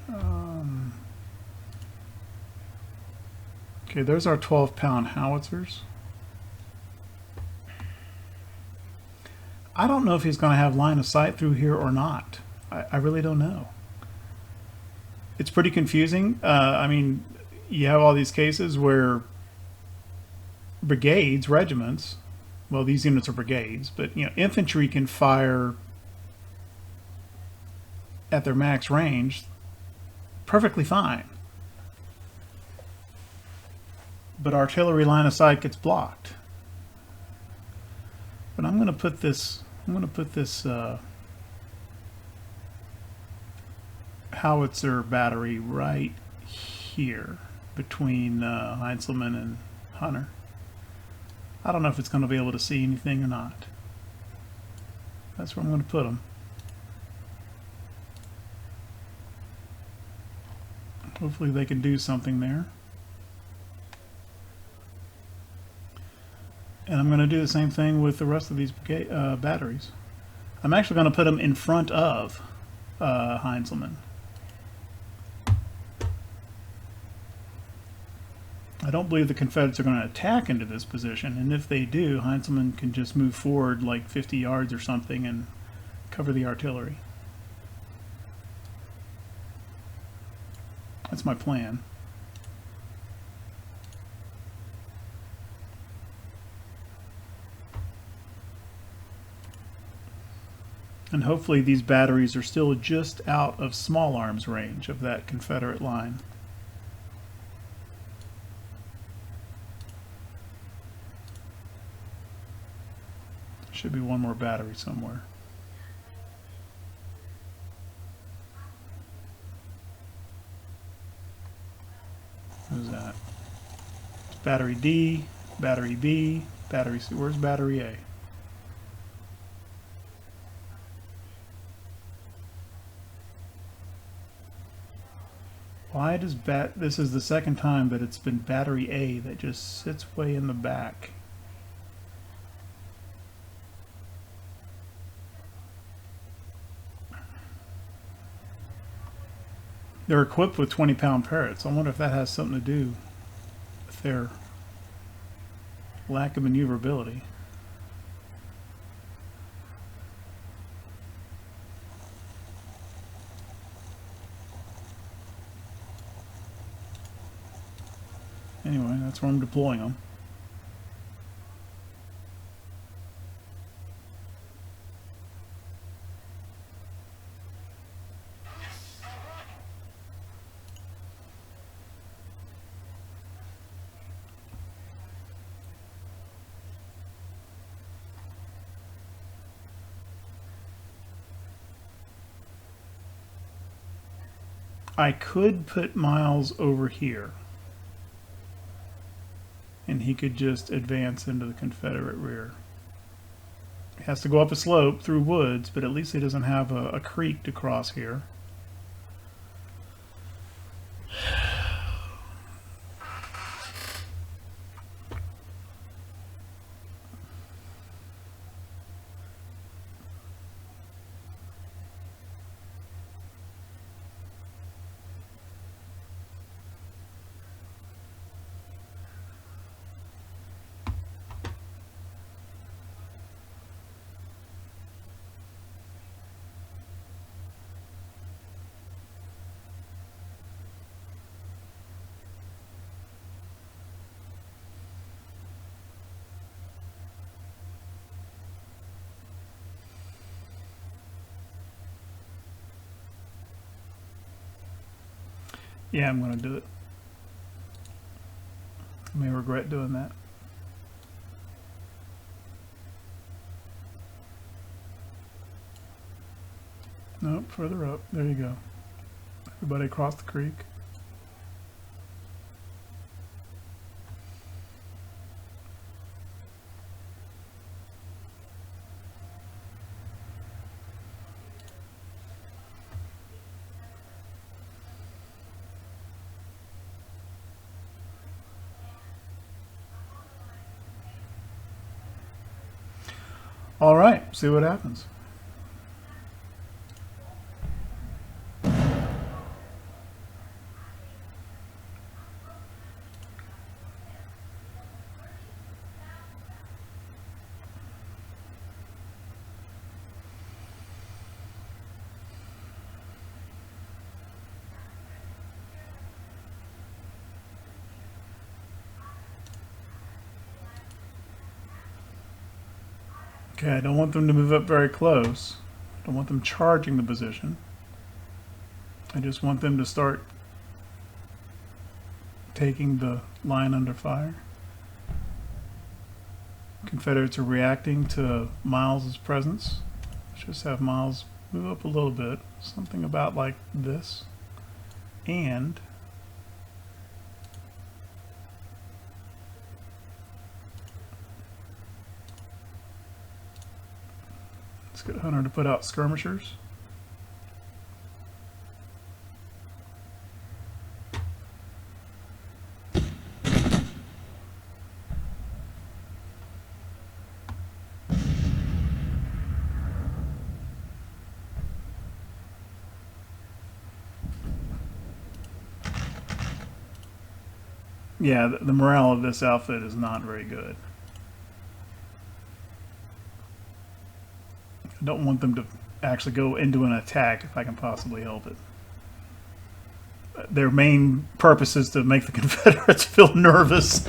Okay, there's our 12-pound howitzers. I don't know if he's going to have line of sight through here or not. I really don't know. It's pretty confusing. I mean, you have all these cases where brigades, regiments, well, these units are brigades, but you know, infantry can fire at their max range perfectly fine. But artillery line of sight gets blocked. But I'm going to put this howitzer battery right here between Heinzelman and Hunter. I don't know if it's going to be able to see anything or not. That's where I'm going to put them. Hopefully they can do something there. And I'm going to do the same thing with the rest of these batteries. I'm actually going to put them in front of Heinzelman. I don't believe the Confederates are going to attack into this position, and if they do, Heinzelman can just move forward like 50 yards or something and cover the artillery. That's my plan. And hopefully these batteries are still just out of small arms range of that Confederate line. Should be one more battery somewhere. Who's that? Battery D, battery B, battery C. Where's battery A? Why does this is the second time that it's been battery A that just sits way in the back. They're equipped with 20-pound parrots. I wonder if that has something to do with their lack of maneuverability. Anyway, that's where I'm deploying them. I could put Miles over here, and he could just advance into the Confederate rear. He has to go up a slope through woods, but at least he doesn't have a creek to cross here. Yeah, I'm going to do it. I may regret doing that. Nope, further up. There you go. Everybody across the creek. All right, see what happens. Okay, I don't want them to move up very close. I don't want them charging the position. I just want them to start taking the line under fire. Confederates are reacting to Miles's presence. Let's just have Miles move up a little bit, something about like this. And let's get Hunter to put out skirmishers. Yeah, the morale of this outfit is not very good. I don't want them to actually go into an attack if I can possibly help it. Their main purpose is to make the Confederates feel nervous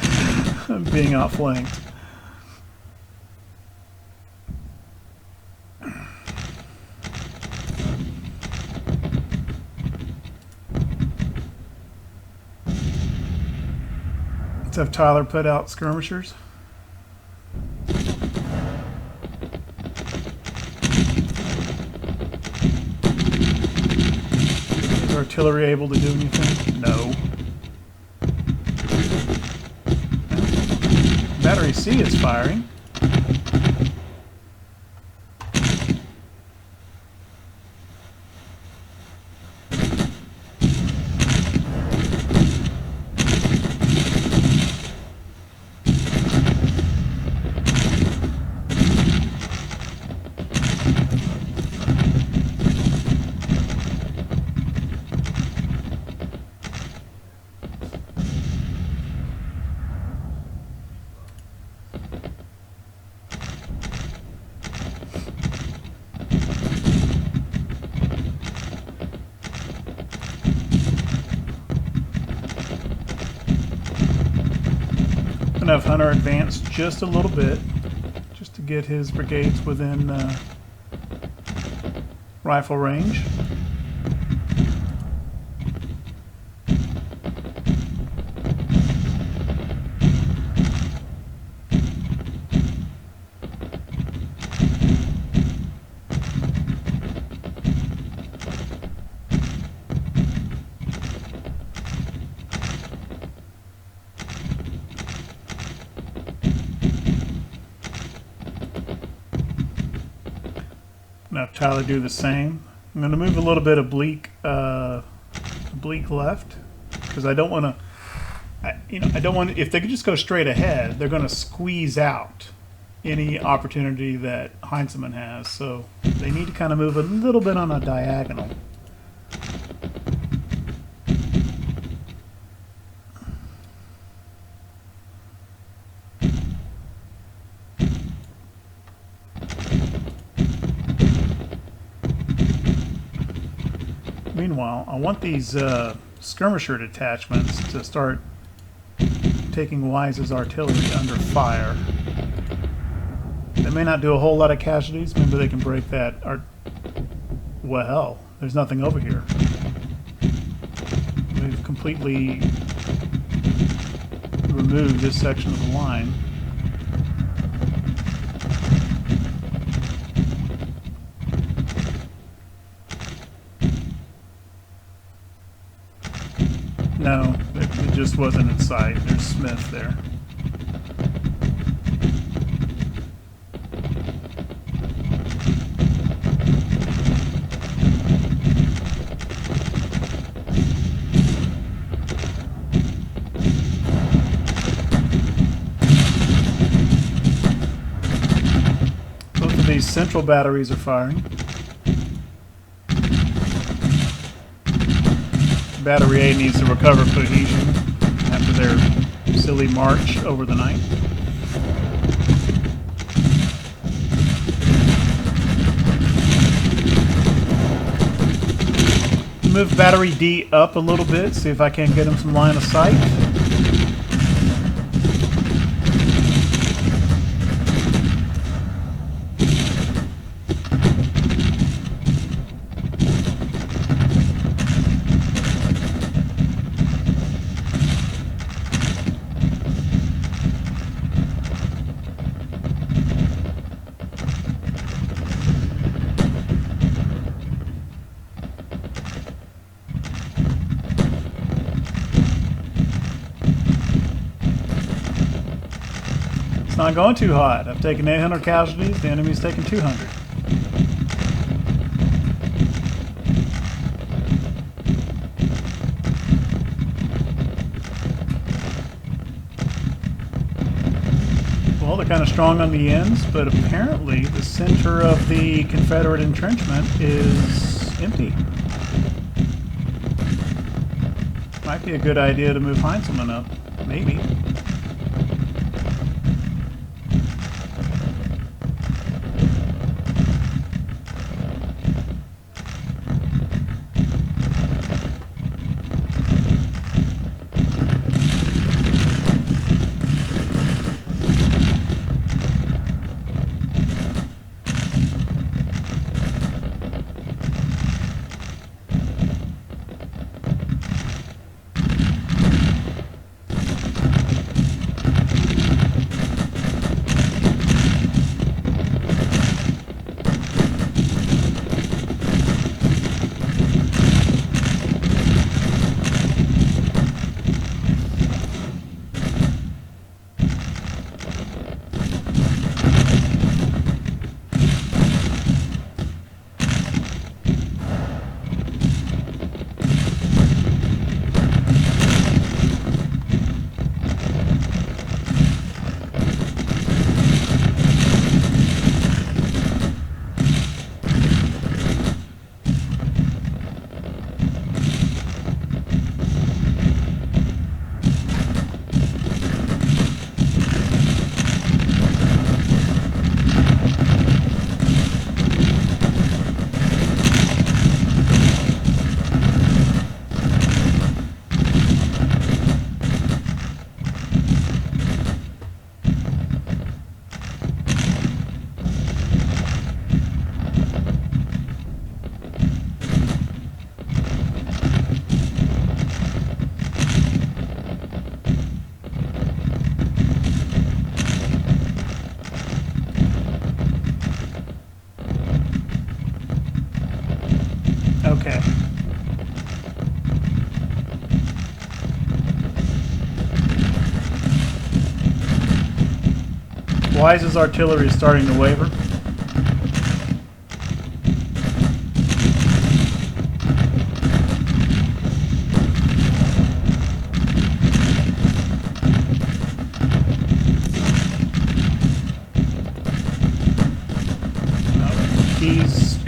being outflanked. Let's have Tyler put out skirmishers. Is artillery able to do anything? No. Battery C is firing. Have Hunter advance just a little bit, just to get his brigades within rifle range. Gonna have Tyler do the same. I'm gonna move a little bit of bleak left because I don't want to. I don't want. If they could just go straight ahead, they're gonna squeeze out any opportunity that Heinzelman has. So they need to kind of move a little bit on a diagonal. Meanwhile, I want these skirmisher detachments to start taking Wise's artillery under fire. They may not do a whole lot of casualties. Maybe they can break that. Well, there's nothing over here. We've completely removed this section of the line. No, it just wasn't in sight. There's Smith there. Both of these central batteries are firing. Battery A needs to recover cohesion after their silly march over the night. Move Battery D up a little bit, see if I can get him some line of sight. It's not going too hot. I've taken 800 casualties, the enemy's taken 200. Well, they're kind of strong on the ends, but apparently the center of the Confederate entrenchment is empty. Might be a good idea to move Heinzelman up. Maybe. Okay. Wise's artillery is starting to waver.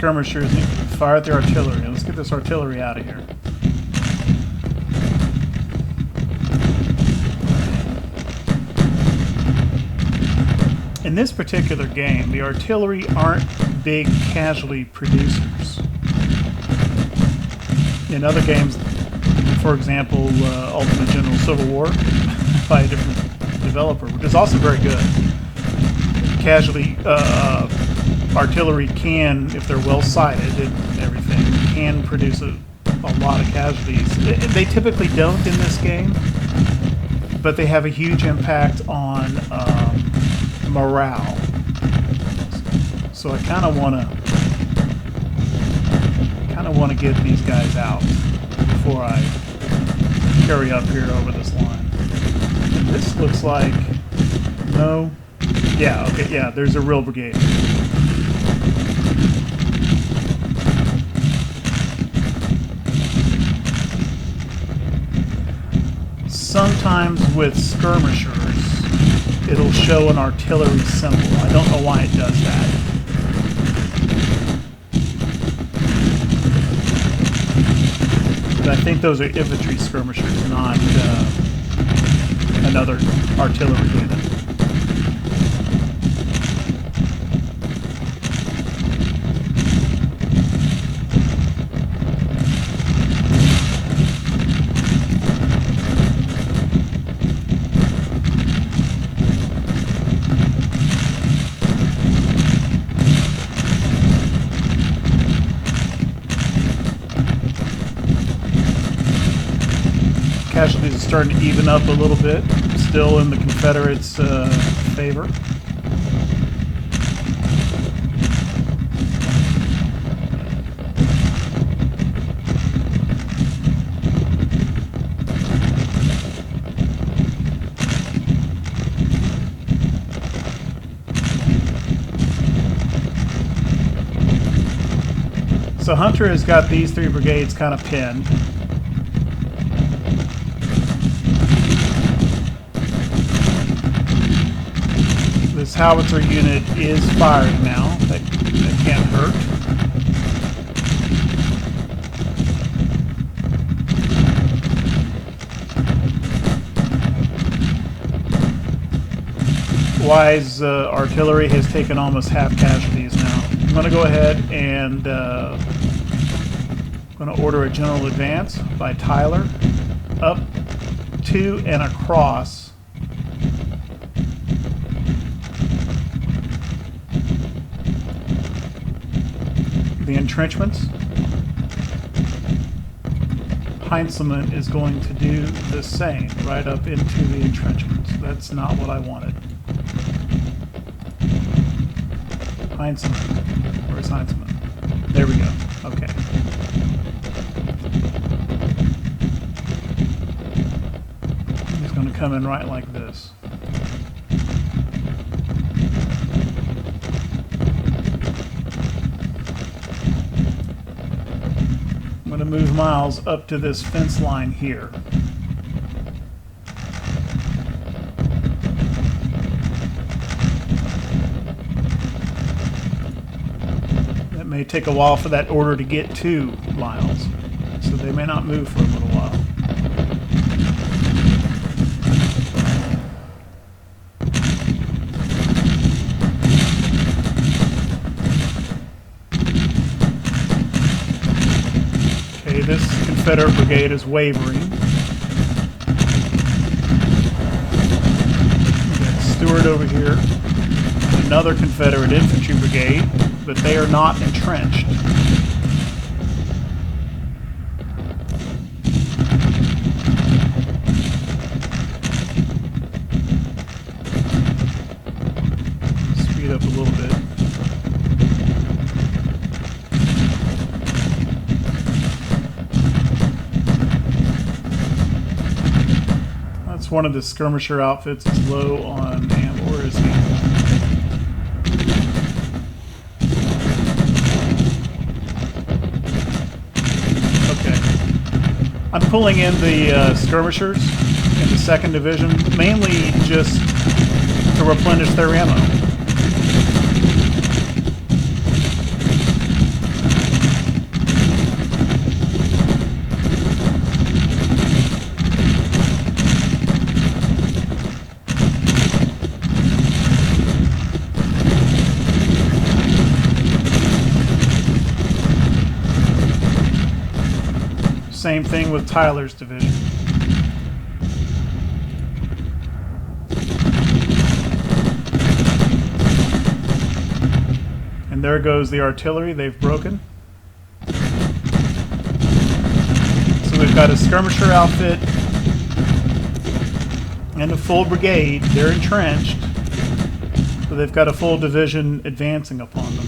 skirmishers fire at their artillery. Let's get this artillery out of here. In this particular game, the artillery aren't big casualty producers. In other games, for example, Ultimate General Civil War, by a different developer, which is also very good. Casualty artillery can, if they're well sighted and everything, can produce a lot of casualties. They typically don't in this game, but they have a huge impact on morale. So I kind of want to get these guys out before I carry up here over this line. And this looks like no. Yeah, okay, yeah, there's a real brigade. Sometimes with skirmishers, it'll show an artillery symbol. I don't know why it does that. But I think those are infantry skirmishers, not another artillery unit. Casualties are starting to even up a little bit, still in the Confederates' favor. So Hunter has got these three brigades kind of pinned. This howitzer unit is firing now. That can't hurt. Wise artillery has taken almost half casualties now. I'm going to go ahead and I'm going to order a general advance by Tyler up to and across the entrenchments. Heinzelman is going to do the same, right up into the entrenchments. That's not what I wanted. Heinzelman. Where's Heinzelman? There we go. Okay. He's going to come in right like this. I'm going to move Miles up to this fence line here. It may take a while for that order to get to Miles, so they may not move for a little while. This Confederate brigade is wavering. We've got Stewart over here, another Confederate infantry brigade, but they are not entrenched. Speed up a little bit. One of the skirmisher outfits is low on ammo. Where is he? Okay. I'm pulling in the skirmishers in the 2nd Division, mainly just to replenish their ammo. same thing with Tyler's division. And there goes the artillery. They've broken. So we've got a skirmisher outfit and a full brigade. They're entrenched. So they've got a full division advancing upon them.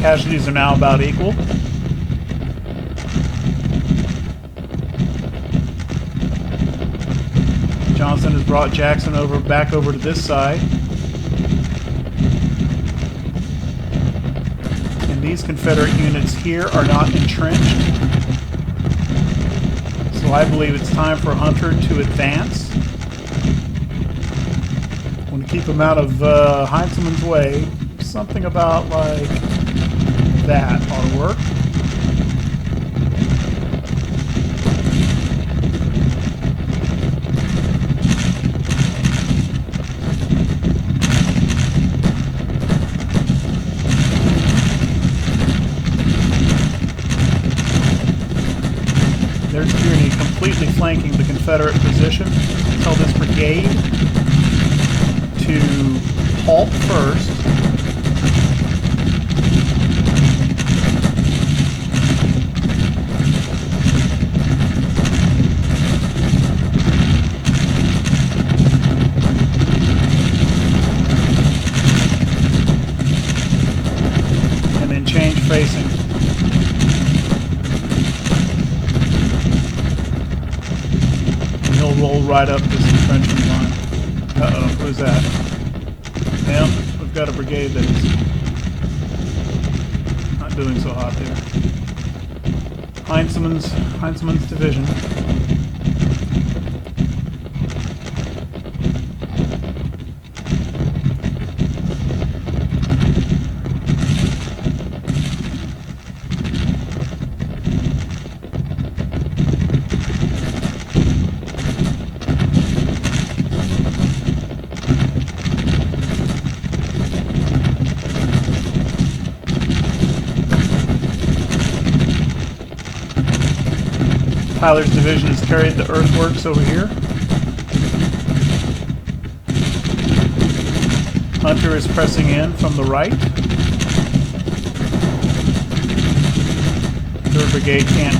Casualties are now about equal. Johnson has brought Jackson back over to this side. And these Confederate units here are not entrenched. So I believe it's time for Hunter to advance. I want to keep him out of Heinzelman's way. Something about like that ought to work. There's Kearney completely flanking the Confederate position. Tell this brigade to halt first. And then change facing. He'll roll right up this entrenchment line. Uh-oh, who's that? Yeah, we've got a brigade that is not doing so hot there. Heinzelman's division. Tyler's division has carried the earthworks over here. Hunter is pressing in from the right. 3rd Brigade can't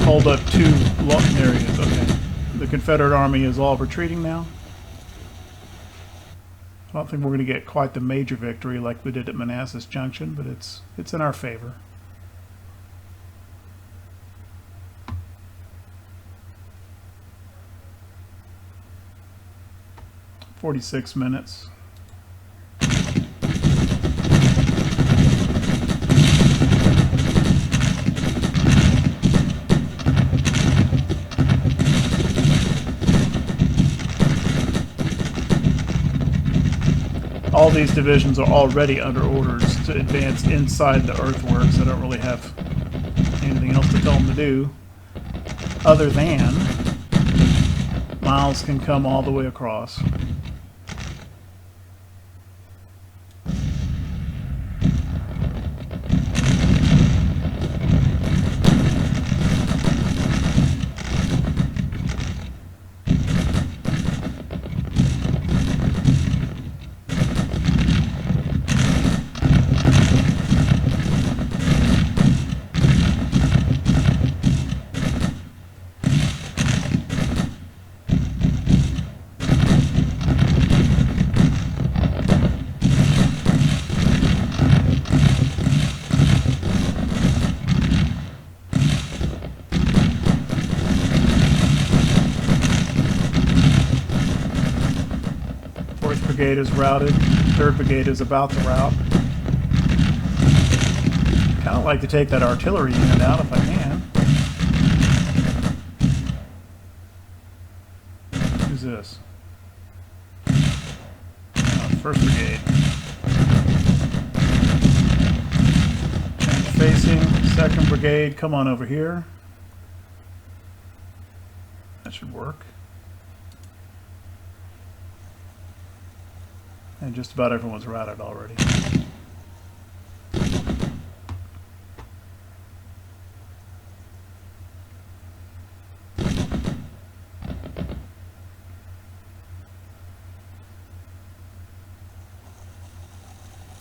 hold up too long. There he is. Okay. The Confederate Army is all retreating now. I don't think we're going to get quite the major victory like we did at Manassas Junction, but it's in our favor. "46 minutes. All these divisions are already under orders to advance inside the earthworks. I don't really have anything else to tell them to do other than Miles can come all the way across. Brigade is routed. 3rd Brigade is about to rout. Kind of like to take that artillery unit out if I can. Who's this? 1st Brigade. Change facing. 2nd Brigade, come on over here. That should work. And just about everyone's routed already.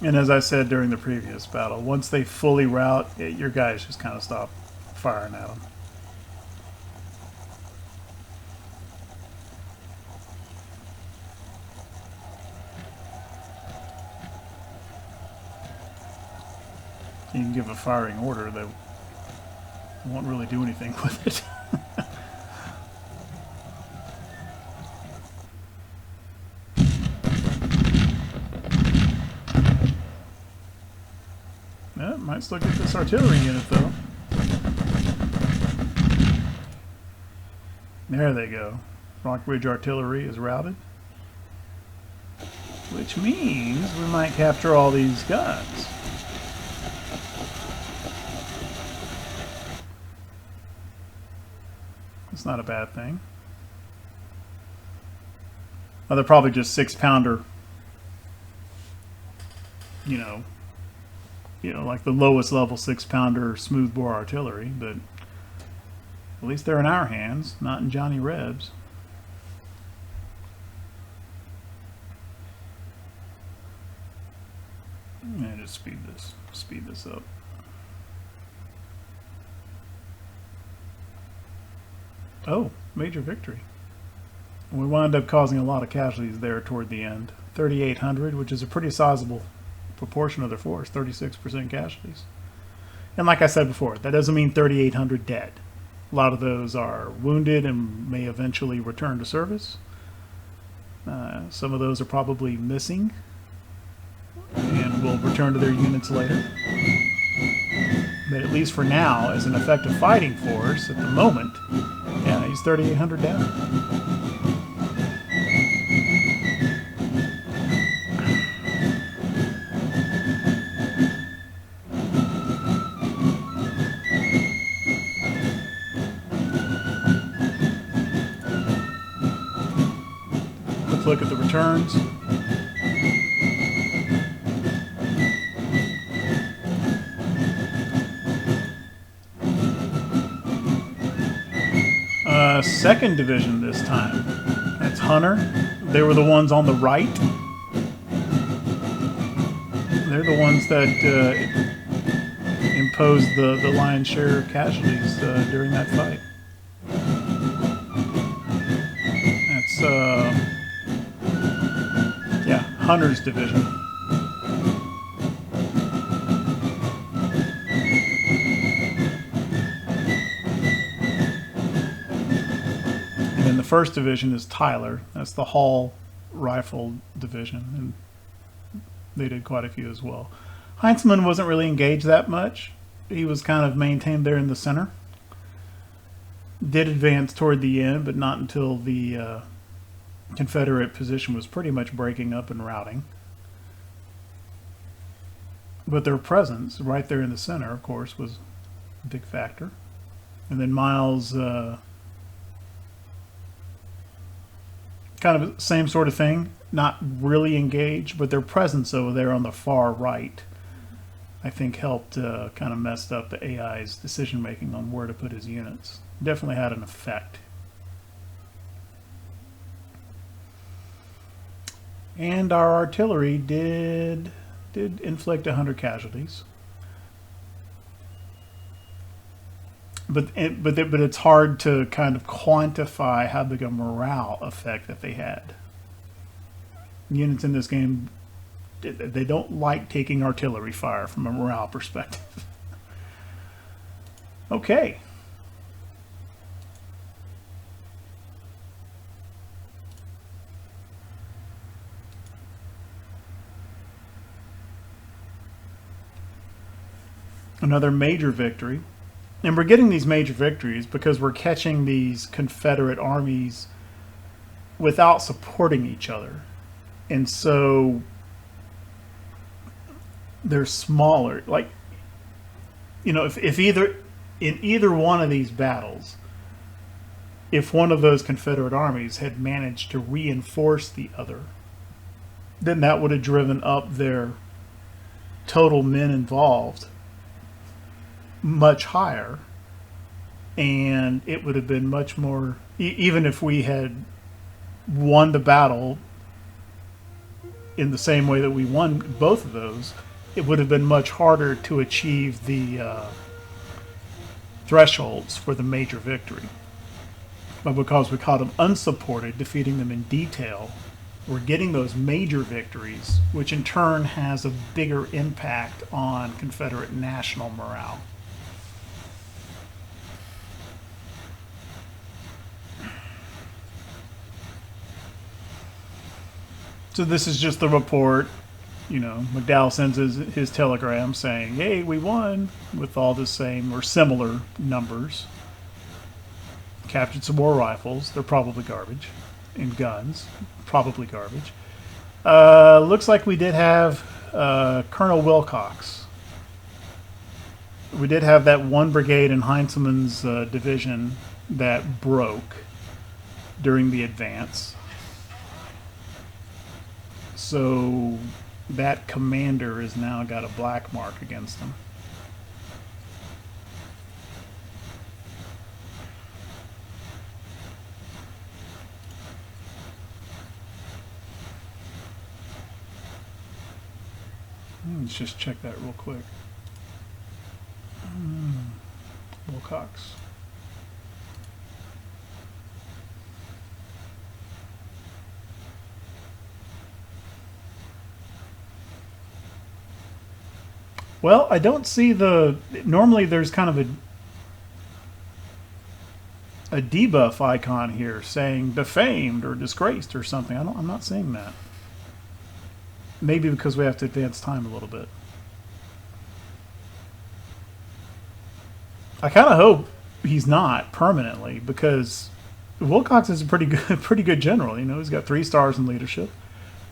And as I said during the previous battle, once they fully rout, your guys just kind of stop firing at them. You can give a firing order that won't really do anything with it. Yeah, might still get this artillery unit though. There they go. Rock Ridge Artillery is routed. Which means we might capture all these guns. It's not a bad thing. Well, they're probably just 6-pounder, you know, like the lowest level 6-pounder smoothbore artillery, but at least they're in our hands, not in Johnny Reb's. And just speed this up. Oh, major victory. We wound up causing a lot of casualties there toward the end. 3,800, which is a pretty sizable proportion of their force, 36% casualties. And like I said before, that doesn't mean 3,800 dead. A lot of those are wounded and may eventually return to service. Some of those are probably missing and will return to their units later. But at least for now, as an effective fighting force at the moment, yeah, he's 3,800 down. Let's look at the returns. Second division this time. That's Hunter. They were the ones on the right. They're the ones that imposed the lion's share of casualties during that fight. That's yeah, Hunter's division. The first division is Tyler. That's the Hall Rifle division, and they did quite a few as well. Heinzman wasn't really engaged that much. He was kind of maintained there in the center. Did advance toward the end, but not until the Confederate position was pretty much breaking up and routing. But their presence right there in the center, of course, was a big factor. And then Miles... kind of same sort of thing, not really engaged, but their presence over there on the far right, I think, helped kind of messed up the AI's decision making on where to put his units. Definitely had an effect. And our artillery did inflict 100 casualties. But it's hard to kind of quantify how big a morale effect that they had. Units in this game, they don't like taking artillery fire from a morale perspective. Okay. Another major victory. And we're getting these major victories because we're catching these Confederate armies without supporting each other. And so they're smaller. Like, you know, if either in either one of these battles, if one of those Confederate armies had managed to reinforce the other, then that would have driven up their total men involved much higher, and it would have been much more, even if we had won the battle in the same way that we won both of those, it would have been much harder to achieve the thresholds for the major victory. But because we caught them unsupported, defeating them in detail, we're getting those major victories, which in turn has a bigger impact on Confederate national morale. So this is just the report. You know, McDowell sends his telegram saying, hey, we won, with all the same or similar numbers. Captured some more rifles. They're probably garbage. And guns. Probably garbage. Looks like we did have Colonel Wilcox. We did have that one brigade in Heinzelman's division that broke during the advance. So that commander has now got a black mark against him. Let's just check that real quick. Wilcox. Well, I don't see the... Normally there's kind of a debuff icon here saying defamed or disgraced or something. I'm not seeing that. Maybe because we have to advance time a little bit. I kind of hope he's not permanently, because Wilcox is a pretty good general. You know, he's got 3 stars in leadership,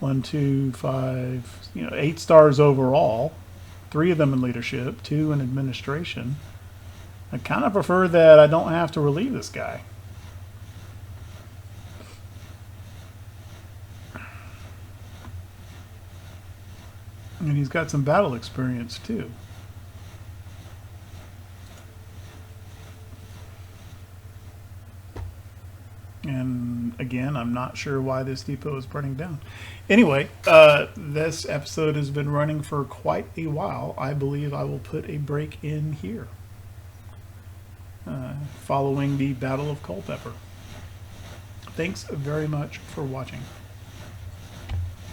1, 2, 5, 8 stars overall. 3 of them in leadership, 2 in administration. I kind of prefer that I don't have to relieve this guy. And he's got some battle experience too. And again, I'm not sure why this depot is burning down. Anyway, this episode has been running for quite a while. I believe I will put a break in here, following the Battle of Culpeper. Thanks very much for watching.